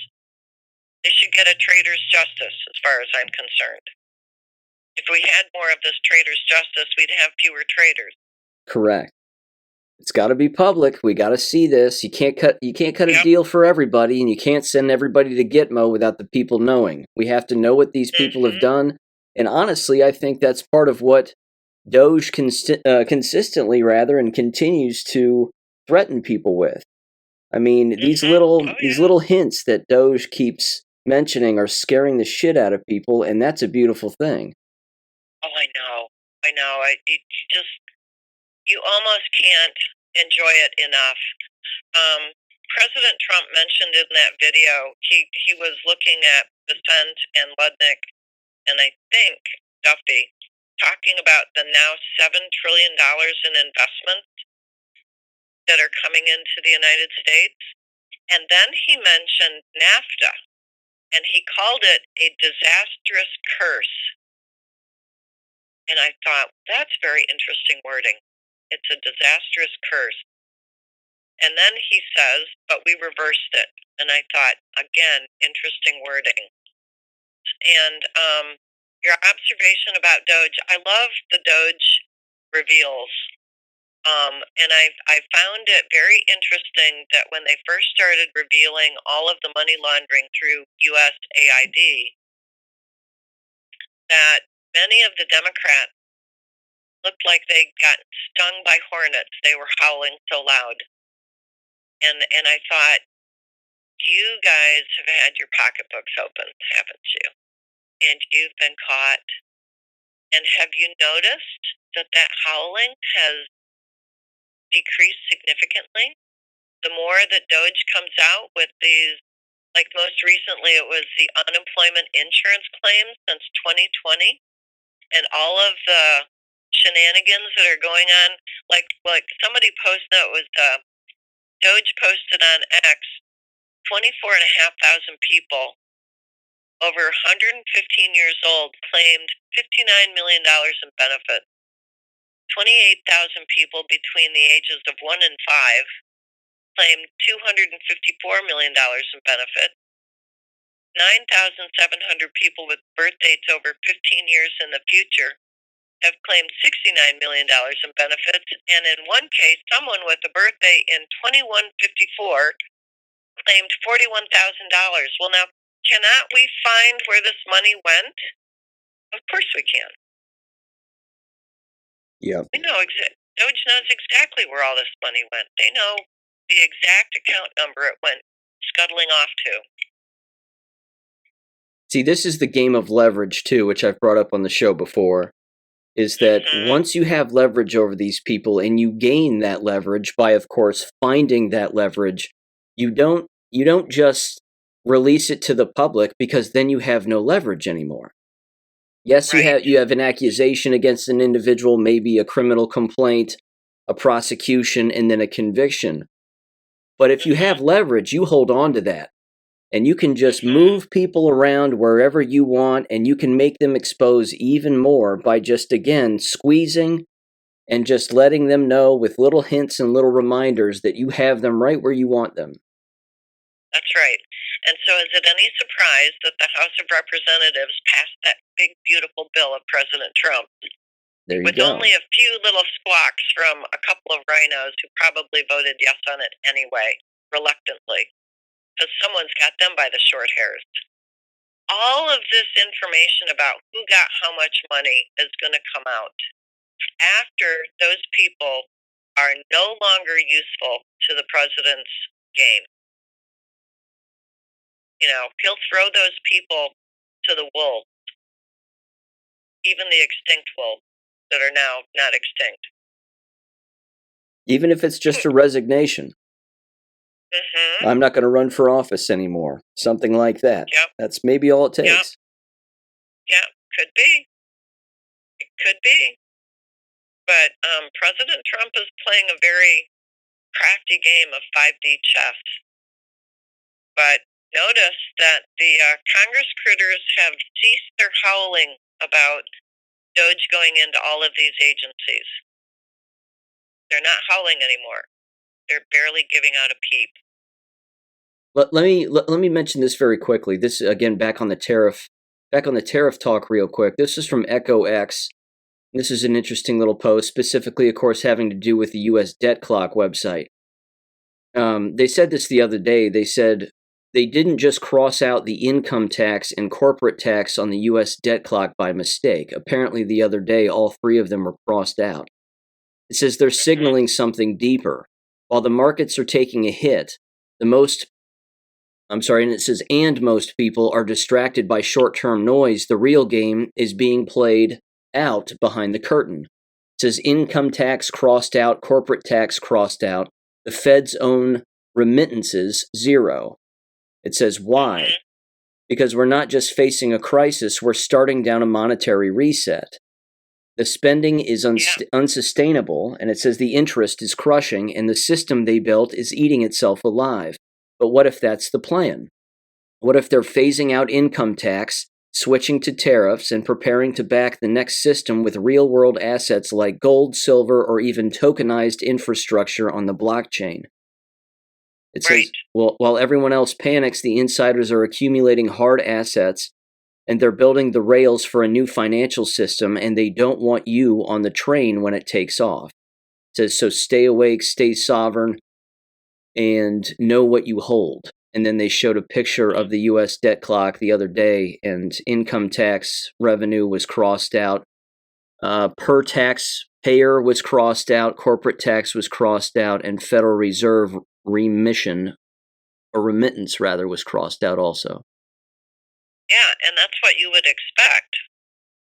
They should get a traitor's justice, as far as I'm concerned. If we had more of this traitor's justice, we'd have fewer traitors. Correct. It's got to be public. We got to see this. You can't cut a deal for everybody, and you can't send everybody to Gitmo without the people knowing. We have to know what these people have done. And honestly, I think that's part of what Doge consistently and continues to threaten people with. I mean, these little hints that Doge keeps mentioning are scaring the shit out of people, and that's a beautiful thing. Oh, I know. You almost can't enjoy it enough. President Trump mentioned in that video he was looking at Besant and Ludnick, and I think Duffy, talking about the now $7 trillion in investments that are coming into the United States. And then he mentioned NAFTA, and he called it a disastrous curse. And I thought, that's very interesting wording. It's a disastrous curse. And then he says, but we reversed it. And I thought, again, interesting wording. And your observation about Doge, I love the Doge reveals. And I found it very interesting that when they first started revealing all of the money laundering through USAID, that many of the Democrats looked like they'd gotten stung by hornets. They were howling so loud. And I thought, you guys have had your pocketbooks open, haven't you? And you've been caught. And have you noticed that howling has decreased significantly? The more that Doge comes out with these, like most recently, it was the unemployment insurance claims since 2020, and all of the shenanigans that are going on. Like somebody posted, it was Doge posted on X, 24,500 people over 115 years old claimed $59 million in benefits. 28,000 people between the ages of 1 and 5 claimed $254 million in benefits. 9,700 people with birth dates over 15 years in the future have claimed $69 million in benefits. And in one case, someone with a birthday in 2154 claimed $41,000. Well, now, cannot we find where this money went? Of course we can. Yeah. We know Doge knows exactly where all this money went. They know the exact account number it went scuttling off to. See, this is the game of leverage, too, which I've brought up on the show before, is that once you have leverage over these people and you gain that leverage by, of course, finding that leverage, you don't just release it to the public because then you have no leverage anymore. Yes, Right. you have an accusation against an individual, maybe a criminal complaint, a prosecution, and then a conviction. But if you have leverage, you hold on to that. And you can just move people around wherever you want, and you can make them expose even more by just, again, squeezing and just letting them know with little hints and little reminders that you have them right where you want them. That's right. And so is it any surprise that the House of Representatives passed that big, beautiful bill of President Trump? There you with go. only a few little squawks from a couple of rhinos who probably voted yes on it anyway, reluctantly, because someone's got them by the short hairs. All of this information about who got how much money is going to come out after those people are no longer useful to the president's game. You know, he'll throw those people to the wolves, even the extinct wolves that are now not extinct. Even if it's just a resignation. I'm not going to run for office anymore. Something like that. Yep. That's maybe all it takes. Yeah, could be. It could be. But President Trump is playing a very crafty game of 5D chess. But notice that the Congress critters have ceased their howling about Doge going into all of these agencies. They're not howling anymore. They're barely giving out a peep. Let me mention this very quickly. This again back on the tariff talk real quick. This is from Echo X. This is an interesting little post, specifically, of course, having to do with the U.S. debt clock website. They said this the other day. They said they didn't just cross out the income tax and corporate tax on the U.S. debt clock by mistake. Apparently, the other day, all three of them were crossed out. It says they're signaling something deeper. While the markets are taking a hit, and it says, and most people are distracted by short-term noise, the real game is being played out behind the curtain. It says income tax crossed out, corporate tax crossed out, the Fed's own remittances, 0. It says, why? Because we're not just facing a crisis, we're starting down a monetary reset. The spending is unsustainable, and it says the interest is crushing, and the system they built is eating itself alive. But what if that's the plan? What if they're phasing out income tax, switching to tariffs, and preparing to back the next system with real-world assets like gold, silver, or even tokenized infrastructure on the blockchain? It says, well, while everyone else panics, the insiders are accumulating hard assets, and they're building the rails for a new financial system, and they don't want you on the train when it takes off. It says, so stay awake, stay sovereign, and know what you hold. And then they showed a picture of the U.S. debt clock the other day, and income tax revenue was crossed out. Per taxpayer was crossed out, corporate tax was crossed out, and Federal Reserve remission, or remittance rather, was crossed out also. Yeah, and that's what you would expect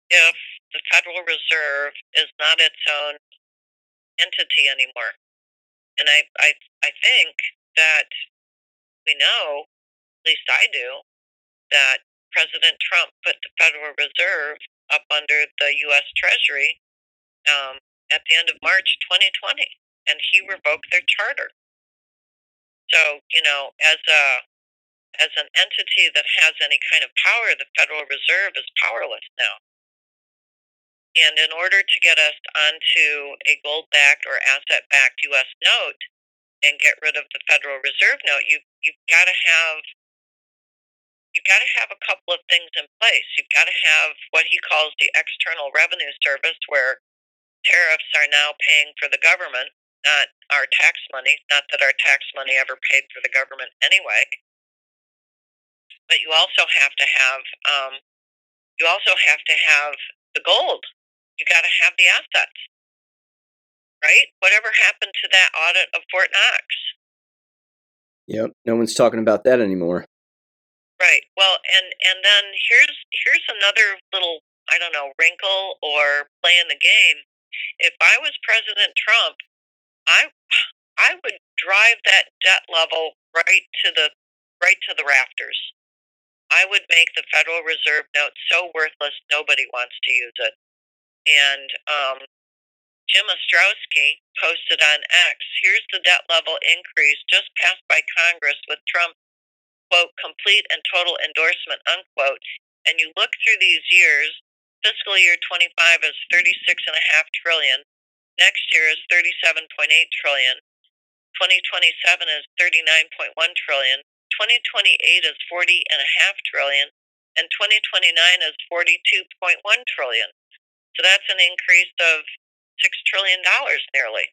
if the Federal Reserve is not its own entity anymore. And I think that we know, at least I do, that President Trump put the Federal Reserve up under the U.S. Treasury at the end of March 2020, and he revoked their charter. So, as an entity that has any kind of power, the Federal Reserve is powerless now. And in order to get us onto a gold-backed or asset-backed U.S. note and get rid of the Federal Reserve note, you've got to have a couple of things in place. You've got to have what he calls the External Revenue Service, where tariffs are now paying for the government, not our tax money. Not that our tax money ever paid for the government anyway. But you also have to have the gold. You got to have the assets, right? Whatever happened to that audit of Fort Knox? Yep, no one's talking about that anymore. Right. Well, and then here's another little, I don't know, wrinkle or play in the game. If I was President Trump, I would drive that debt level right to the rafters. I would make the Federal Reserve note so worthless nobody wants to use it. And Jim Ostrowski posted on X, here's the debt level increase just passed by Congress with Trump, quote, complete and total endorsement, unquote. And you look through these years, fiscal year 25 is $36.5 trillion. Next year is $37.8 trillion. 2027 is $39.1 trillion. 2028 is $40.5 trillion. And 2029 is $42.1 trillion. So that's an increase of $6 trillion nearly.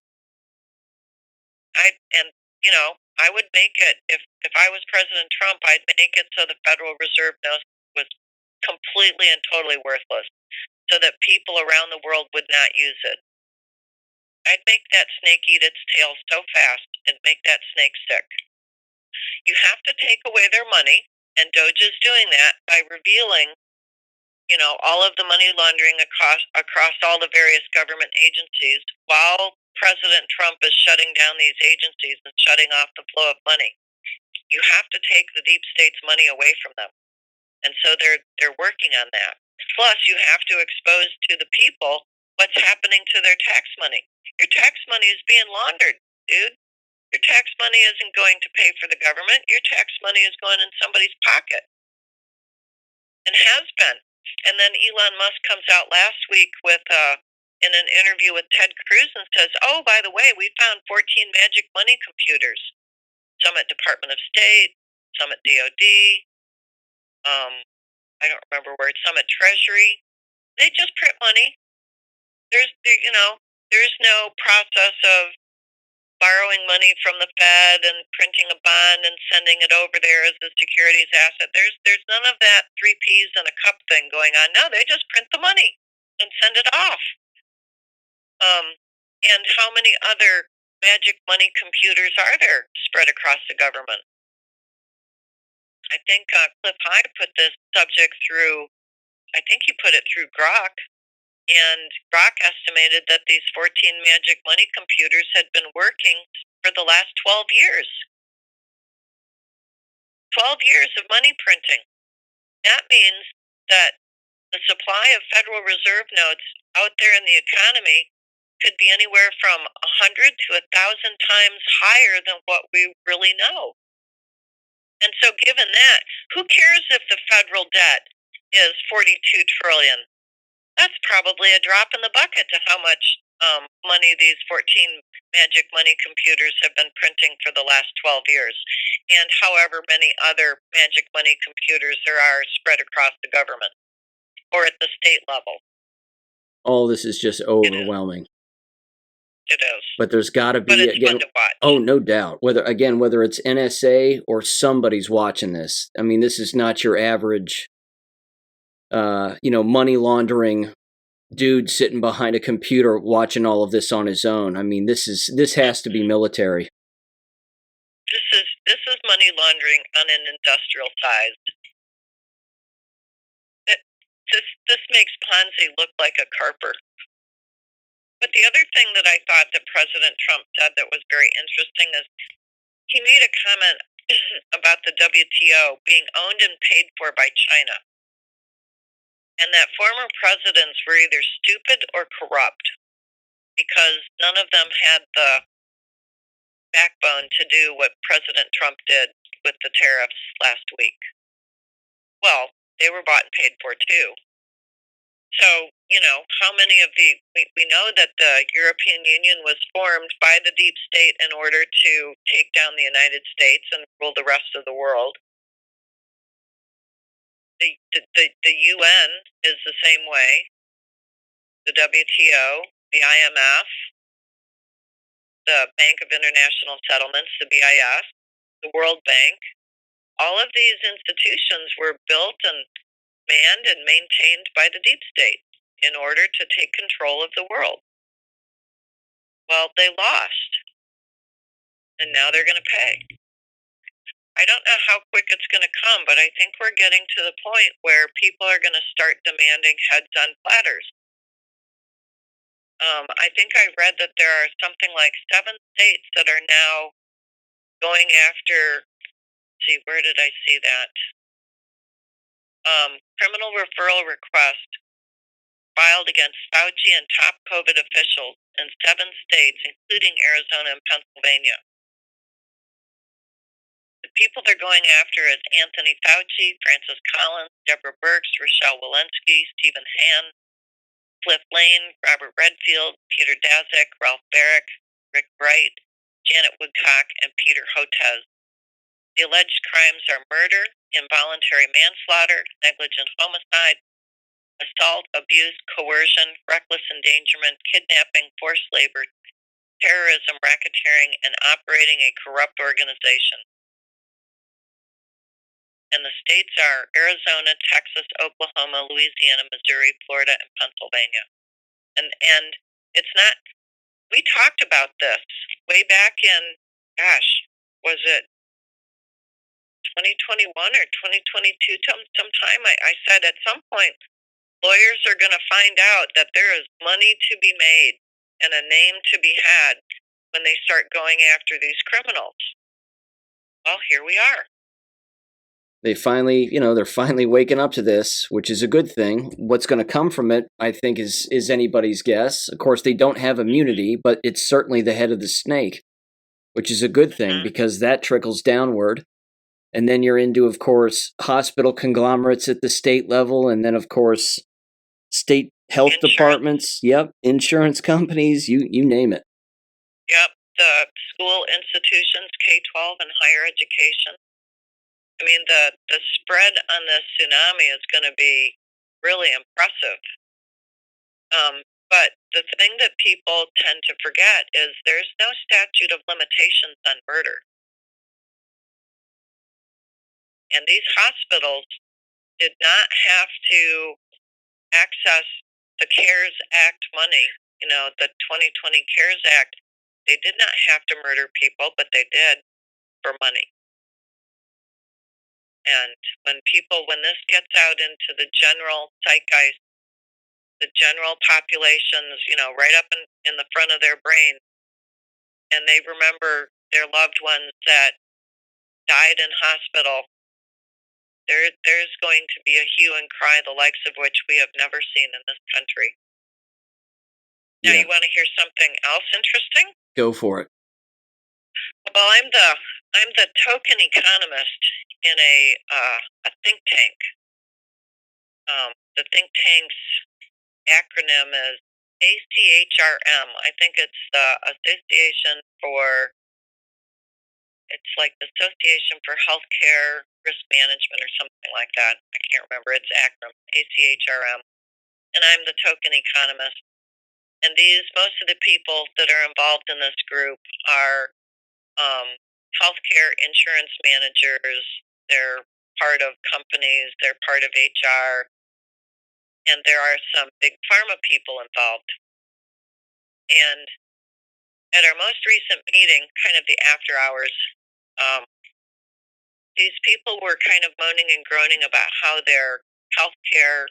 I would make it, if I was President Trump, I'd make it so the Federal Reserve note was completely and totally worthless, so that people around the world would not use it. I'd make that snake eat its tail so fast and make that snake sick. You have to take away their money, and Doge is doing that by revealing, all of the money laundering across all the various government agencies, while President Trump is shutting down these agencies and shutting off the flow of money. You have to take the deep state's money away from them. And so they're working on that. Plus, you have to expose to the people what's happening to their tax money. Your tax money is being laundered, dude. Your tax money isn't going to pay for the government. Your tax money is going in somebody's pocket. And has been. And then Elon Musk comes out last week with in an interview with Ted Cruz and says, oh, by the way, we found 14 magic money computers. Some at Department of State, some at DOD, I don't remember where, some at Treasury. They just print money. There's no process of borrowing money from the Fed and printing a bond and sending it over there as a securities asset. There's none of that 3 Ps in a cup thing going on. No, they just print the money and send it off. And how many other magic money computers are there spread across the government? I think Cliff High put this subject through, I think he put it through Grok. And Grok estimated that these 14 magic money computers had been working for the last 12 years. 12 years of money printing. That means that the supply of Federal Reserve notes out there in the economy could be anywhere from 100 to 1,000 times higher than what we really know. And so given that, who cares if the federal debt is $42 trillion? That's probably a drop in the bucket to how much money these 14 magic money computers have been printing for the last 12 years, and however many other magic money computers there are spread across the government or at the state level. All this is just overwhelming. It is. But there's got to be, but it's fun to watch. Oh, no doubt. Whether it's NSA or somebody's watching this. I mean, this is not your average money laundering dude sitting behind a computer watching all of this on his own. I mean, this has to be military. money laundering on an industrial size. This makes Ponzi look like a carper. But the other thing that I thought that President Trump said that was very interesting is he made a comment about the WTO being owned and paid for by China, and that former presidents were either stupid or corrupt because none of them had the backbone to do what President Trump did with the tariffs last week. Well, they were bought and paid for too. So, how many of we know that the European Union was formed by the deep state in order to take down the United States and rule the rest of the world. The UN is the same way. The WTO, the IMF, the Bank of International Settlements, the BIS, the World Bank, all of these institutions were built and manned and maintained by the deep state in order to take control of the world. Well, they lost, and now they're going to pay. I don't know how quick it's going to come, but I think we're getting to the point where people are going to start demanding heads on platters. I think I read that there are something like 7 states that are now going after, where did I see that? Criminal referral request filed against Fauci and top COVID officials in 7 states, including Arizona and Pennsylvania. The people they're going after is Anthony Fauci, Francis Collins, Deborah Birx, Rochelle Walensky, Stephen Hahn, Cliff Lane, Robert Redfield, Peter Daszak, Ralph Barrick, Rick Bright, Janet Woodcock, and Peter Hotez. The alleged crimes are murder, involuntary manslaughter, negligent homicide, assault, abuse, coercion, reckless endangerment, kidnapping, forced labor, terrorism, racketeering, and operating a corrupt organization. And the states are Arizona, Texas, Oklahoma, Louisiana, Missouri, Florida, and Pennsylvania. And it's not, we talked about this way back in, was it 2021 or 2022 sometime? I said at some point, lawyers are going to find out that there is money to be made and a name to be had when they start going after these criminals. Well, here we are. They're finally waking up to this, which is a good thing. What's going to come from it, I think, is anybody's guess. Of course, they don't have immunity, but it's certainly the head of the snake, which is a good thing because that trickles downward. And then you're into, of course, hospital conglomerates at the state level, and then, of course, state health departments, insurance companies, you name it. Yep, the school institutions, K-12 and higher education. I mean, the spread on this tsunami is going to be really impressive. But the thing that people tend to forget is there's no statute of limitations on murder. And these hospitals did not have to access the CARES Act money, the 2020 CARES Act. They did not have to murder people, but they did for money. And when this gets out into the general zeitgeist, the general populations, right up in the front of their brain, and they remember their loved ones that died in hospital, there's going to be a hue and cry the likes of which we have never seen in this country. Now, you want to hear something else interesting? Go for it. Well, I'm the token economist in a think tank. The think tank's acronym is ACHRM. I think it's the Association for Healthcare Risk Management or something like that. I can't remember its acronym, ACHRM. And I'm the token economist. And most of the people that are involved in this group are healthcare insurance managers. They're part of companies. They're part of HR. And there are some big pharma people involved. And at our most recent meeting, kind of the after hours, these people were kind of moaning and groaning about how their healthcare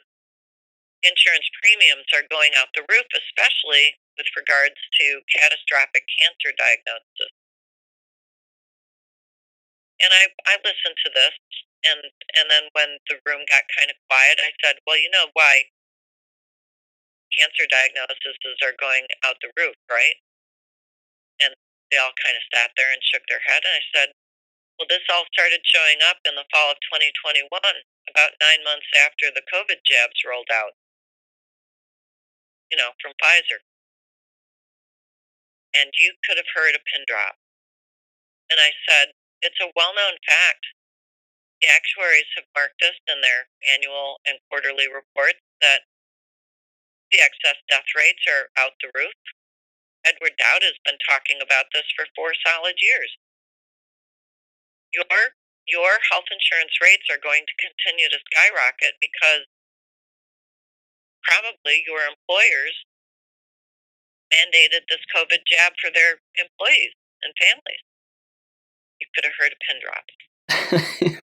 insurance premiums are going out the roof, especially with regards to catastrophic cancer diagnosis. And I listened to this, and then when the room got kind of quiet, I said, well, you know why cancer diagnoses are going out the roof, right? And they all kind of sat there and shook their head, and I said, well, this all started showing up in the fall of 2021, about 9 months after the COVID jabs rolled out, from Pfizer. And you could have heard a pin drop. And I said, it's a well-known fact. The actuaries have marked this in their annual and quarterly reports that the excess death rates are out the roof. Edward Dowd has been talking about this for 4 solid years. Your health insurance rates are going to continue to skyrocket because probably your employers mandated this COVID jab for their employees and families. You could have heard a pin drop.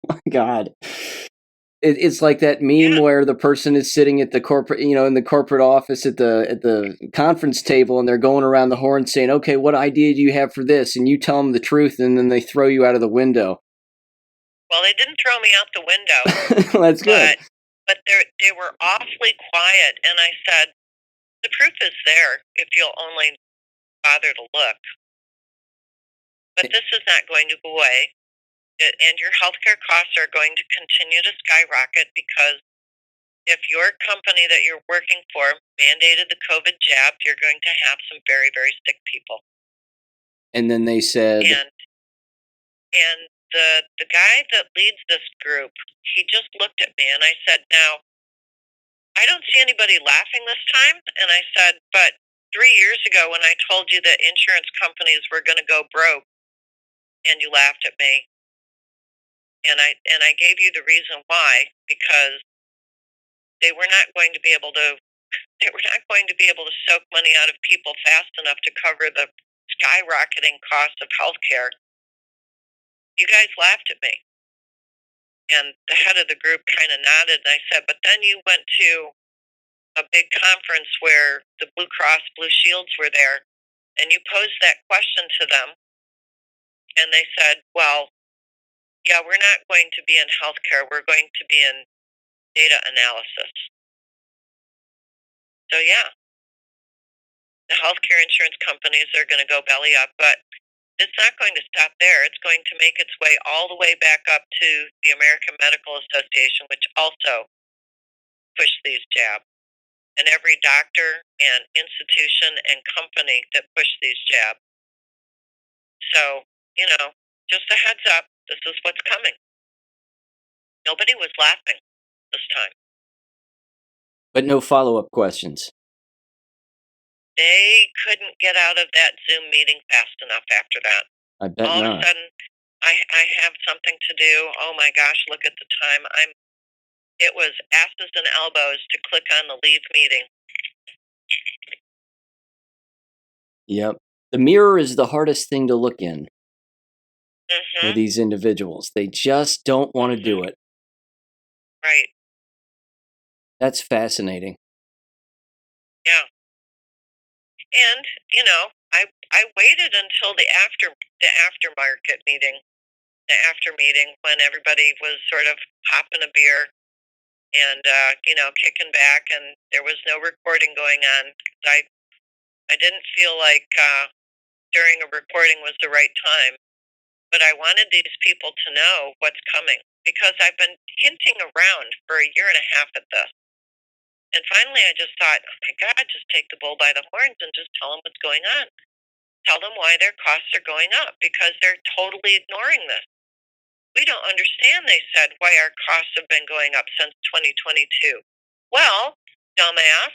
Oh my God. It's like that meme where the person is sitting at the corporate, in the corporate office at the conference table, and they're going around the horn saying, okay, what idea do you have for this? And you tell them the truth, and then they throw you out of the window. Well, they didn't throw me out the window. Well, that's good. But they were awfully quiet, and I said, the proof is there if you'll only bother to look. But this is not going to go away, and your healthcare costs are going to continue to skyrocket because if your company that you're working for mandated the COVID jab, you're going to have some very, very sick people. And then they said... And the guy that leads this group, he just looked at me, and I said, now, I don't see anybody laughing this time. And I said, but 3 years ago when I told you that insurance companies were going to go broke, and you laughed at me, and I gave you the reason why, because they were not going to be able to soak money out of people fast enough to cover the skyrocketing cost of healthcare. You guys laughed at me. And the head of the group kind of nodded, and I said, but then you went to a big conference where the Blue Cross Blue Shields were there, and you posed that question to them, and they said, well, yeah, we're not going to be in healthcare. We're going to be in data analysis. So, yeah, the healthcare insurance companies are going to go belly up, but it's not going to stop there. It's going to make its way all the way back up to the American Medical Association, which also pushed these jabs, and every doctor and institution and company that pushed these jabs. So, just a heads up, this is what's coming. Nobody was laughing this time. But no follow-up questions. They couldn't get out of that Zoom meeting fast enough after that. I bet all not. Of a sudden, I have something to do. Oh my gosh, look at the time. It was asses and elbows to click on the leave meeting. Yep. The mirror is the hardest thing to look in for Mm-hmm. these individuals. They just don't want to do it. Right. That's fascinating. Yeah. And, I waited until the aftermarket meeting, when everybody was sort of popping a beer and, kicking back, and there was no recording going on. I didn't feel like during a recording was the right time, but I wanted these people to know what's coming because I've been hinting around for 1.5 years at this. And finally, I just thought, oh my God, just take the bull by the horns and just tell them what's going on. Tell them why their costs are going up because they're totally ignoring this. We don't understand, they said, why our costs have been going up since 2022. Well, dumbass,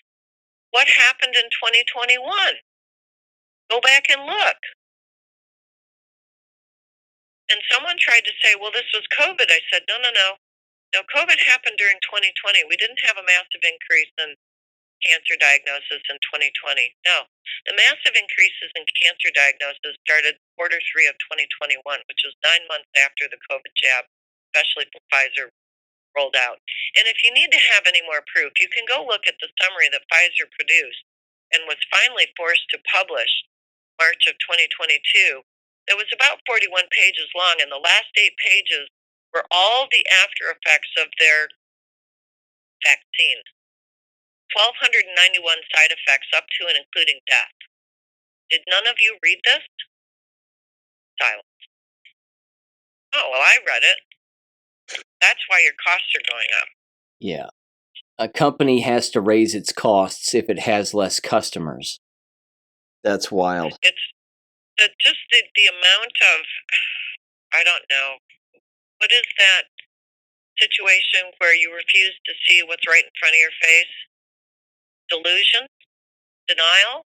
what happened in 2021? Go back and look. And someone tried to say, well, this was COVID. I said, no. No, COVID happened during 2020. We didn't have a massive increase in cancer diagnosis in 2020. No, the massive increases in cancer diagnosis started Q3 of 2021, which was 9 months after the COVID jab. especially when Pfizer rolled out. And if you need to have any more proof, you can go look at the summary that Pfizer produced and was finally forced to publish March of 2022. It was about 41 pages long, and the last 8 pages were all the after effects of their vaccine. 1,291 side effects up to and including death. Did none of you read this? Silence. Oh, well, I read it. That's why your costs are going up. Yeah. A company has to raise its costs if it has less customers. That's wild. It's just the amount of, I don't know, what is that situation where you refuse to see what's right in front of your face? Delusion? Denial?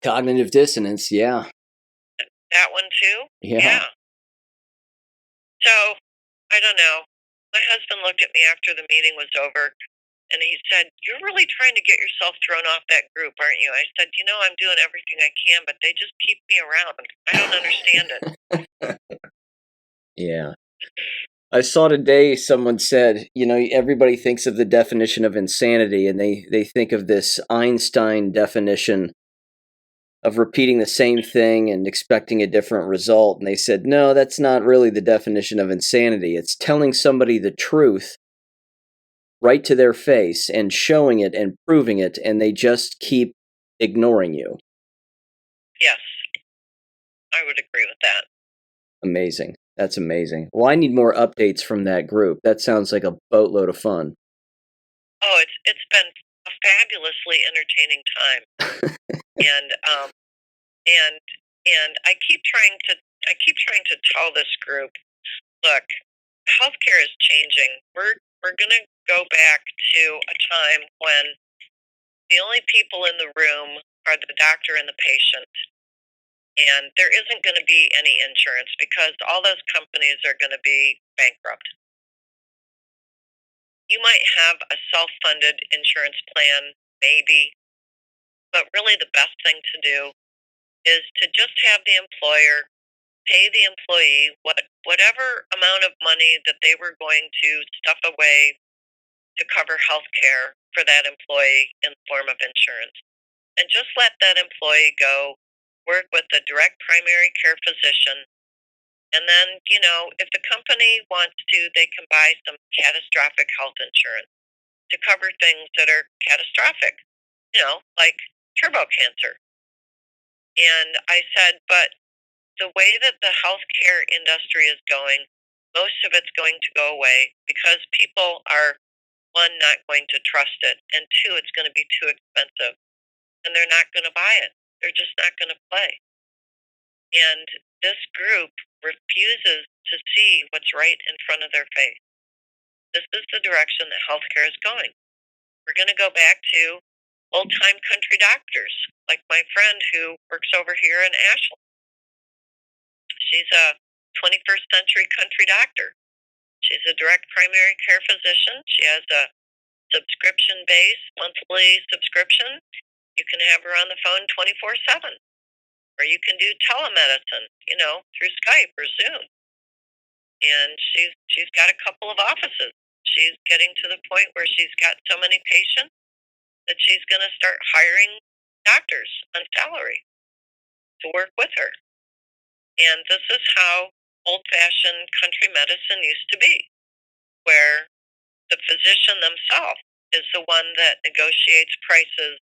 Cognitive dissonance, yeah. That one too? Yeah. So, I don't know. My husband looked at me after the meeting was over and he said, "You're really trying to get yourself thrown off that group, aren't you?" I said, "I'm doing everything I can, but they just keep me around. I don't understand it." Yeah. I saw today someone said, everybody thinks of the definition of insanity and they think of this Einstein definition of repeating the same thing and expecting a different result. And they said, no, that's not really the definition of insanity. It's telling somebody the truth right to their face and showing it and proving it, and they just keep ignoring you. Yes, I would agree with that. Amazing. That's amazing. Well, I need more updates from that group. That sounds like a boatload of fun. Oh, it's been a fabulously entertaining time, and I keep trying to tell this group, look, healthcare is changing. We're gonna go back to a time when the only people in the room are the doctor and the patient. And there isn't going to be any insurance because all those companies are going to be bankrupt. You might have a self-funded insurance plan, maybe, but really the best thing to do is to just have the employer pay the employee whatever amount of money that they were going to stuff away to cover health care for that employee in the form of insurance. And just let that employee go work with a direct primary care physician. And then, if the company wants to, they can buy some catastrophic health insurance to cover things that are catastrophic, like turbo cancer. And I said, but the way that the healthcare industry is going, most of it's going to go away because people are, one, not going to trust it, and two, it's going to be too expensive. And they're not going to buy it. They're just not going to play. And this group refuses to see what's right in front of their face. This is the direction that healthcare is going. We're going to go back to old-time country doctors, like my friend who works over here in Ashland. She's a 21st century country doctor. She's a direct primary care physician. She has a subscription-based monthly subscription. You can have her on the phone 24/7. Or you can do telemedicine, through Skype or Zoom. And she's got a couple of offices. She's getting to the point where she's got so many patients that she's going to start hiring doctors on salary to work with her. And this is how old-fashioned country medicine used to be, where the physician themselves is the one that negotiates prices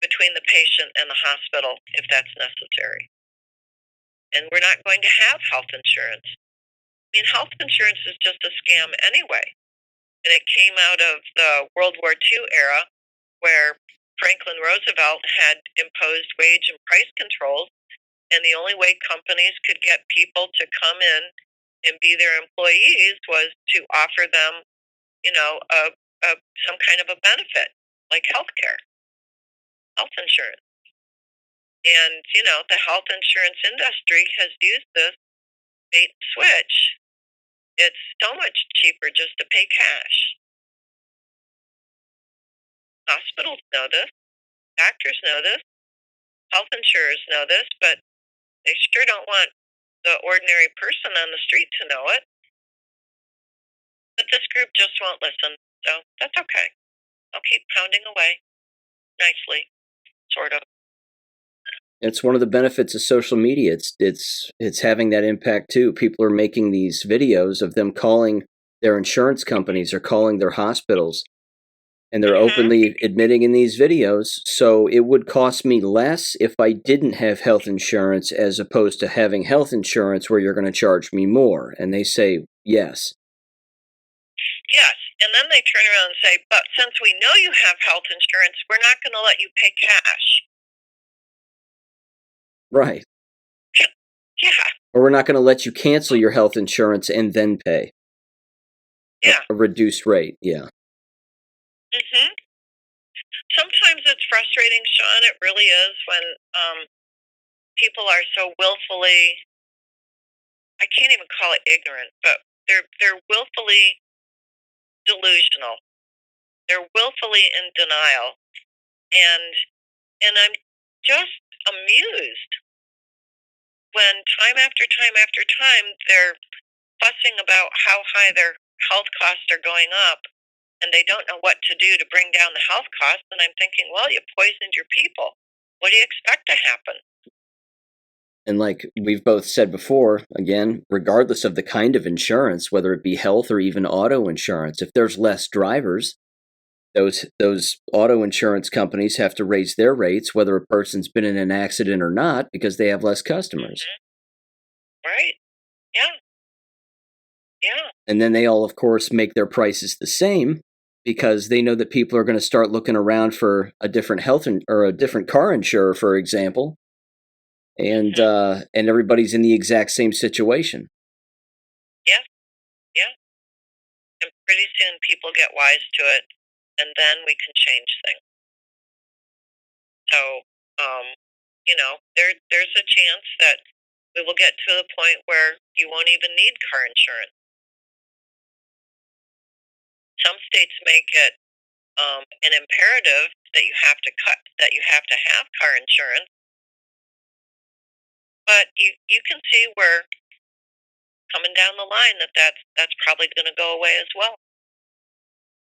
between the patient and the hospital if that's necessary. And we're not going to have health insurance. I mean, health insurance is just a scam anyway. And it came out of the World War II era where Franklin Roosevelt had imposed wage and price controls, and the only way companies could get people to come in and be their employees was to offer them, some kind of a benefit, like health care, health insurance. And, the health insurance industry has used this bait and switch. It's so much cheaper just to pay cash. Hospitals know this. Doctors know this. Health insurers know this, but they sure don't want the ordinary person on the street to know it. this group just won't listen, so that's okay. I'll keep pounding away nicely, sort of. It's one of the benefits of social media. It's having that impact too. People are making these videos of them calling their insurance companies or calling their hospitals, and they're openly admitting in these videos. So it would cost me less if I didn't have health insurance, as opposed to having health insurance where you're going to charge me more. And they say yes. Yes, and then they turn around and say, but since we know you have health insurance, we're not going to let you pay cash. Right. Yeah. Or we're not going to let you cancel your health insurance and then pay. Yeah. A reduced rate, yeah. Sometimes it's frustrating, Sean. It really is when people are so willfully, I can't even call it ignorant, but they're willfully delusional. They're willfully in denial. And I'm just amused when time after time after time they're fussing about how high their health costs are going up, and they don't know what to do to bring down the health costs. And I'm thinking, well, you poisoned your people. What do you expect to happen? And like we've both said before, again, regardless of the kind of insurance, whether it be health or even auto insurance, if there's less drivers, those auto insurance companies have to raise their rates, whether a person's been in an accident or not, because they have less customers. Right. Yeah. Yeah. And then they all, of course, make their prices the same because they know that people are going to start looking around for a different or a different car insurer, for example. And everybody's in the exact same situation. Yeah. Yeah. And pretty soon people get wise to it, and then we can change things. So, there's a chance that we will get to the point where you won't even need car insurance. Some states make it an imperative that you have to have car insurance. But you can see where coming down the line that's probably going to go away as well,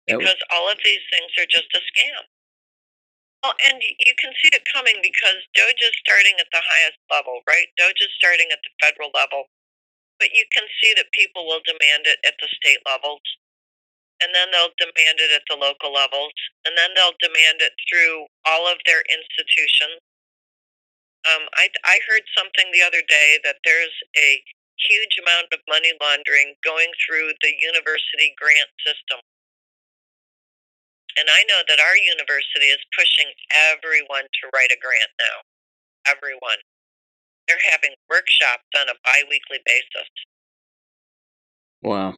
because all of these things are just a scam. Well, and you can see it coming because DOJ is starting at the highest level, right? DOJ is starting at the federal level, but you can see that people will demand it at the state levels, and then they'll demand it at the local levels, and then they'll demand it through all of their institutions. I heard something the other day that there's a huge amount of money laundering going through the university grant system. And I know that our university is pushing everyone to write a grant now. Everyone. They're having workshops on a bi-weekly basis. Wow.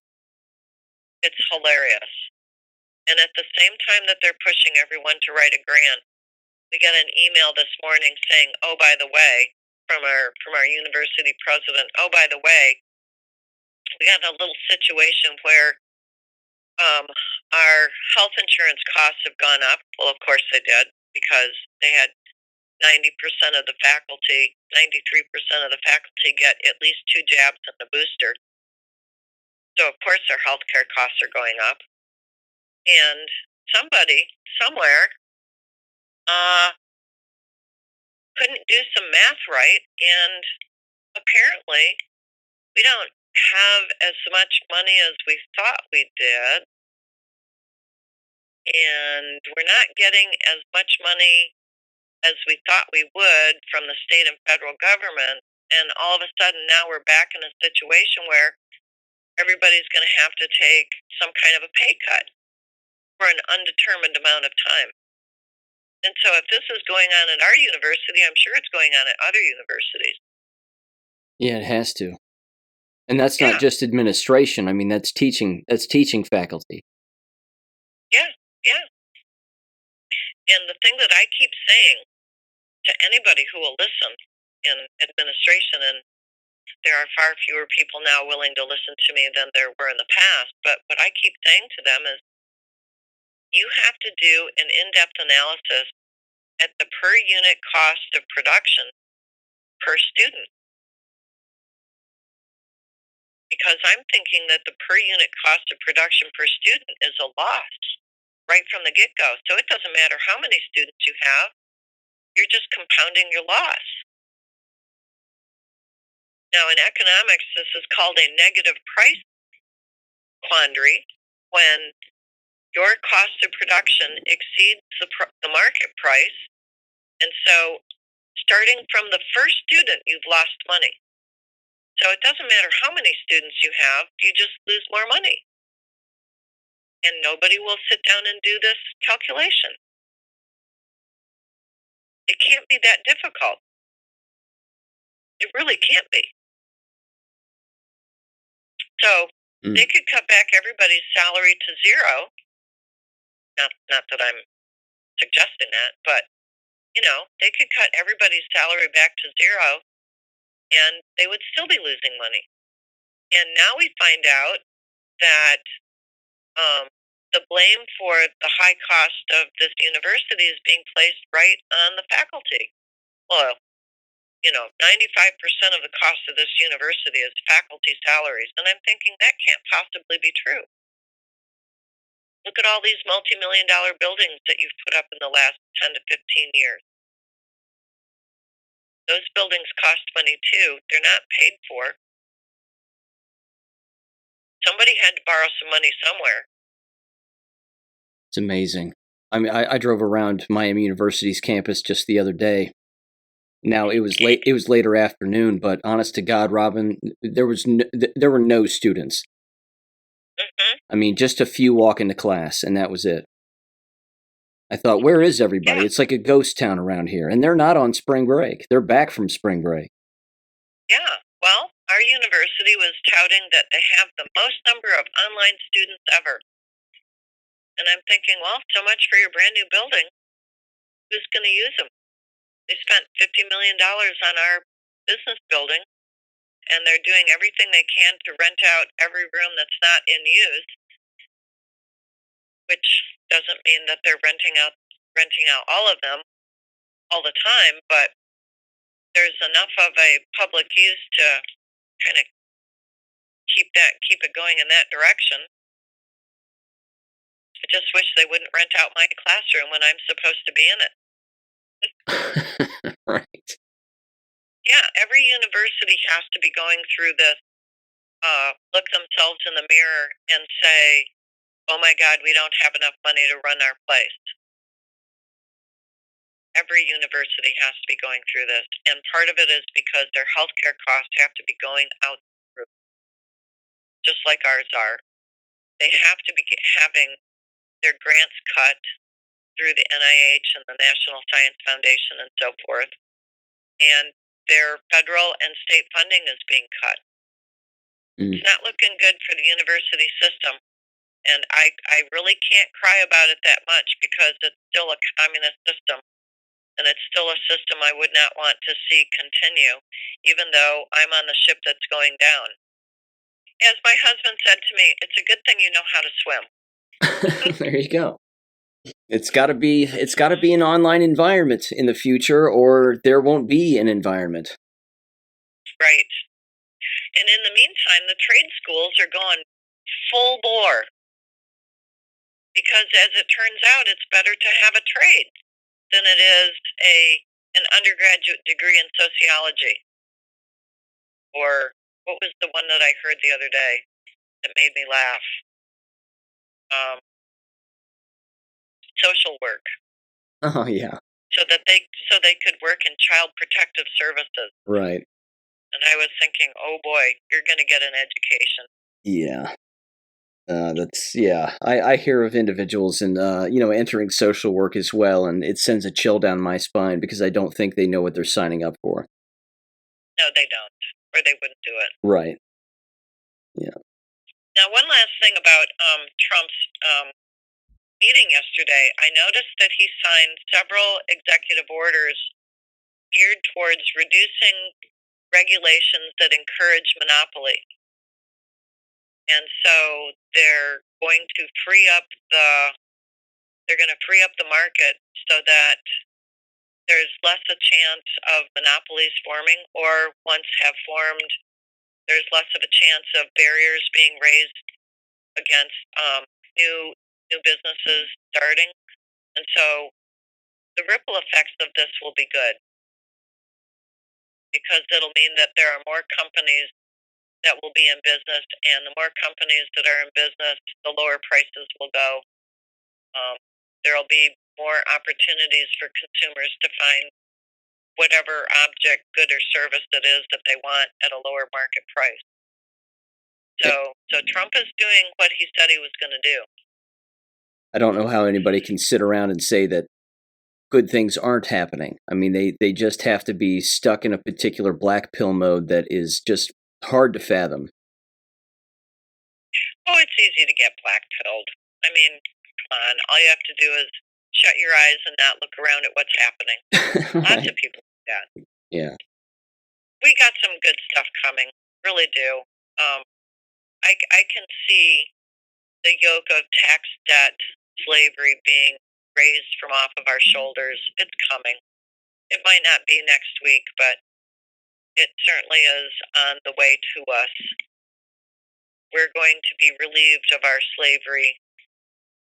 It's hilarious. And at the same time that they're pushing everyone to write a grant, we got an email this morning saying, oh, by the way, from our university president, oh, by the way, we got a little situation where our health insurance costs have gone up. Well, of course they did, because they had 90% of the faculty, 93% of the faculty get at least 2 jabs and a booster. So, of course, their health care costs are going up. And somebody, somewhere, couldn't do some math right, and apparently we don't have as much money as we thought we did, and we're not getting as much money as we thought we would from the state and federal government. And all of a sudden now we're back in a situation where everybody's going to have to take some kind of a pay cut for an undetermined amount of time. And so if this is going on at our university, I'm sure it's going on at other universities. Yeah, it has to. And that's not just administration. I mean, that's teaching faculty. Yeah, yeah. And the thing that I keep saying to anybody who will listen in administration, and there are far fewer people now willing to listen to me than there were in the past, but what I keep saying to them is, you have to do an in-depth analysis at the per unit cost of production per student. because I'm thinking that the per unit cost of production per student is a loss right from the get-go. So it doesn't matter how many students you have, you're just compounding your loss. Now, in economics, this is called a negative price quandary, when your cost of production exceeds the market price. And so starting from the first student, you've lost money. So it doesn't matter how many students you have, you just lose more money. And nobody will sit down and do this calculation. It can't be that difficult. It really can't be. So they could cut back everybody's salary to zero. Not that I'm suggesting that, but they could cut everybody's salary back to zero and they would still be losing money. And now we find out that the blame for the high cost of this university is being placed right on the faculty. Well, 95% of the cost of this university is faculty salaries. And I'm thinking that can't possibly be true. Look at all these multi-million-dollar buildings that you've put up in the last 10 to 15 years. Those buildings cost money too. They're not paid for. Somebody had to borrow some money somewhere. It's amazing. I mean, I drove around Miami University's campus just the other day. Now it was late. It was later afternoon, but honest to God, Robin, there were no students. Mm-hmm. I mean, just a few walking to class, and that was it. I thought, where is everybody? Yeah. It's like a ghost town around here, and they're not on spring break. They're back from spring break. Yeah. Well, our university was touting that they have the most number of online students ever. And I'm thinking, well, so much for your brand new building. Who's going to use them? They spent $50 million on our business building, and they're doing everything they can to rent out every room that's not in use, which doesn't mean that they're renting out all of them all the time, but there's enough of a public use to kind of keep it going in that direction. I just wish they wouldn't rent out my classroom when I'm supposed to be in it. Right. Yeah, every university has to be going through this, look themselves in the mirror and say, oh my God, we don't have enough money to run our place. Every university has to be going through this. And part of it is because their healthcare costs have to be going out the roof, just like ours are. They have to be having their grants cut through the NIH and the National Science Foundation and so forth. And their federal and state funding is being cut. It's not looking good for the university system. And I really can't cry about it that much because it's still a communist system. And it's still a system I would not want to see continue, even though I'm on the ship that's going down. As my husband said to me, it's a good thing you know how to swim. There you go. It's got to be an online environment in the future, or there won't be an environment. Right. And in the meantime, the trade schools are going full bore. Because as it turns out, it's better to have a trade than it is an undergraduate degree in sociology. Or what was the one that I heard the other day that made me laugh? Social work. Oh yeah. So they could work in child protective services. Right. And I was thinking, oh boy, you're going to get an education. Yeah. I hear of individuals and entering social work as well, and it sends a chill down my spine because I don't think they know what they're signing up for. No, they don't, or they wouldn't do it. Right. Yeah. Now, one last thing about Trump's meeting yesterday. I noticed that he signed several executive orders geared towards reducing regulations that encourage monopoly. And so they're going to free up the market so that there's less a chance of monopolies forming, or once have formed, there's less of a chance of barriers being raised against new businesses starting. And so the ripple effects of this will be good, because it'll mean that there are more companies that will be in business, and the more companies that are in business, the lower prices will go. There will be more opportunities for consumers to find whatever object, good, or service it is that they want at a lower market price. So Trump is doing what he said he was going to do. I don't know how anybody can sit around and say that good things aren't happening. I mean, they just have to be stuck in a particular black pill mode that is just hard to fathom. Oh, it's easy to get black-pilled. I mean, come on. All you have to do is shut your eyes and not look around at what's happening. Right. Lots of people do that. Yeah. We got some good stuff coming. Really do. I can see the yoke of tax debt slavery being raised from off of our shoulders. It's coming. It might not be next week, but it certainly is on the way to us. We're going to be relieved of our slavery,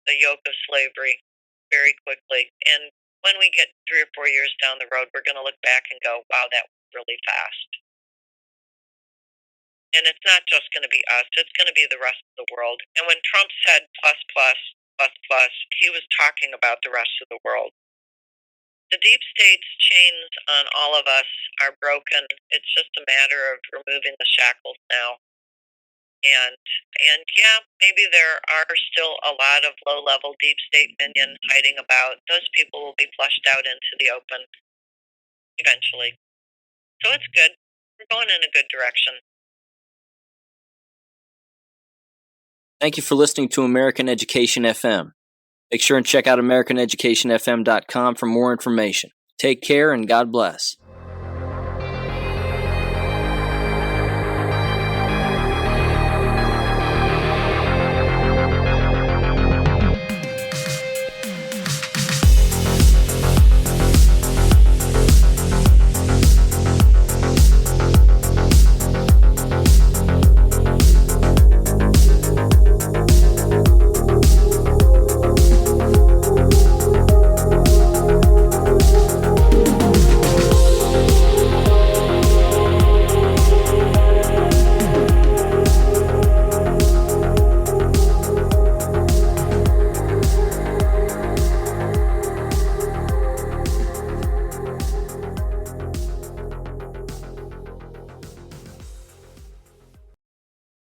the yoke of slavery, very quickly. And when we get 3 or 4 years down the road, we're going to look back and go, wow, that was really fast. And it's not just going to be us, it's going to be the rest of the world. And when Trump said plus, plus, plus, plus, he was talking about the rest of the world. The deep state's chains on all of us are broken. It's just a matter of removing the shackles now. And yeah, maybe there are still a lot of low-level deep state minions hiding about. Those people will be flushed out into the open eventually. So it's good. We're going in a good direction. Thank you for listening to American Education FM. Make sure and check out AmericanEducationFM.com for more information. Take care and God bless.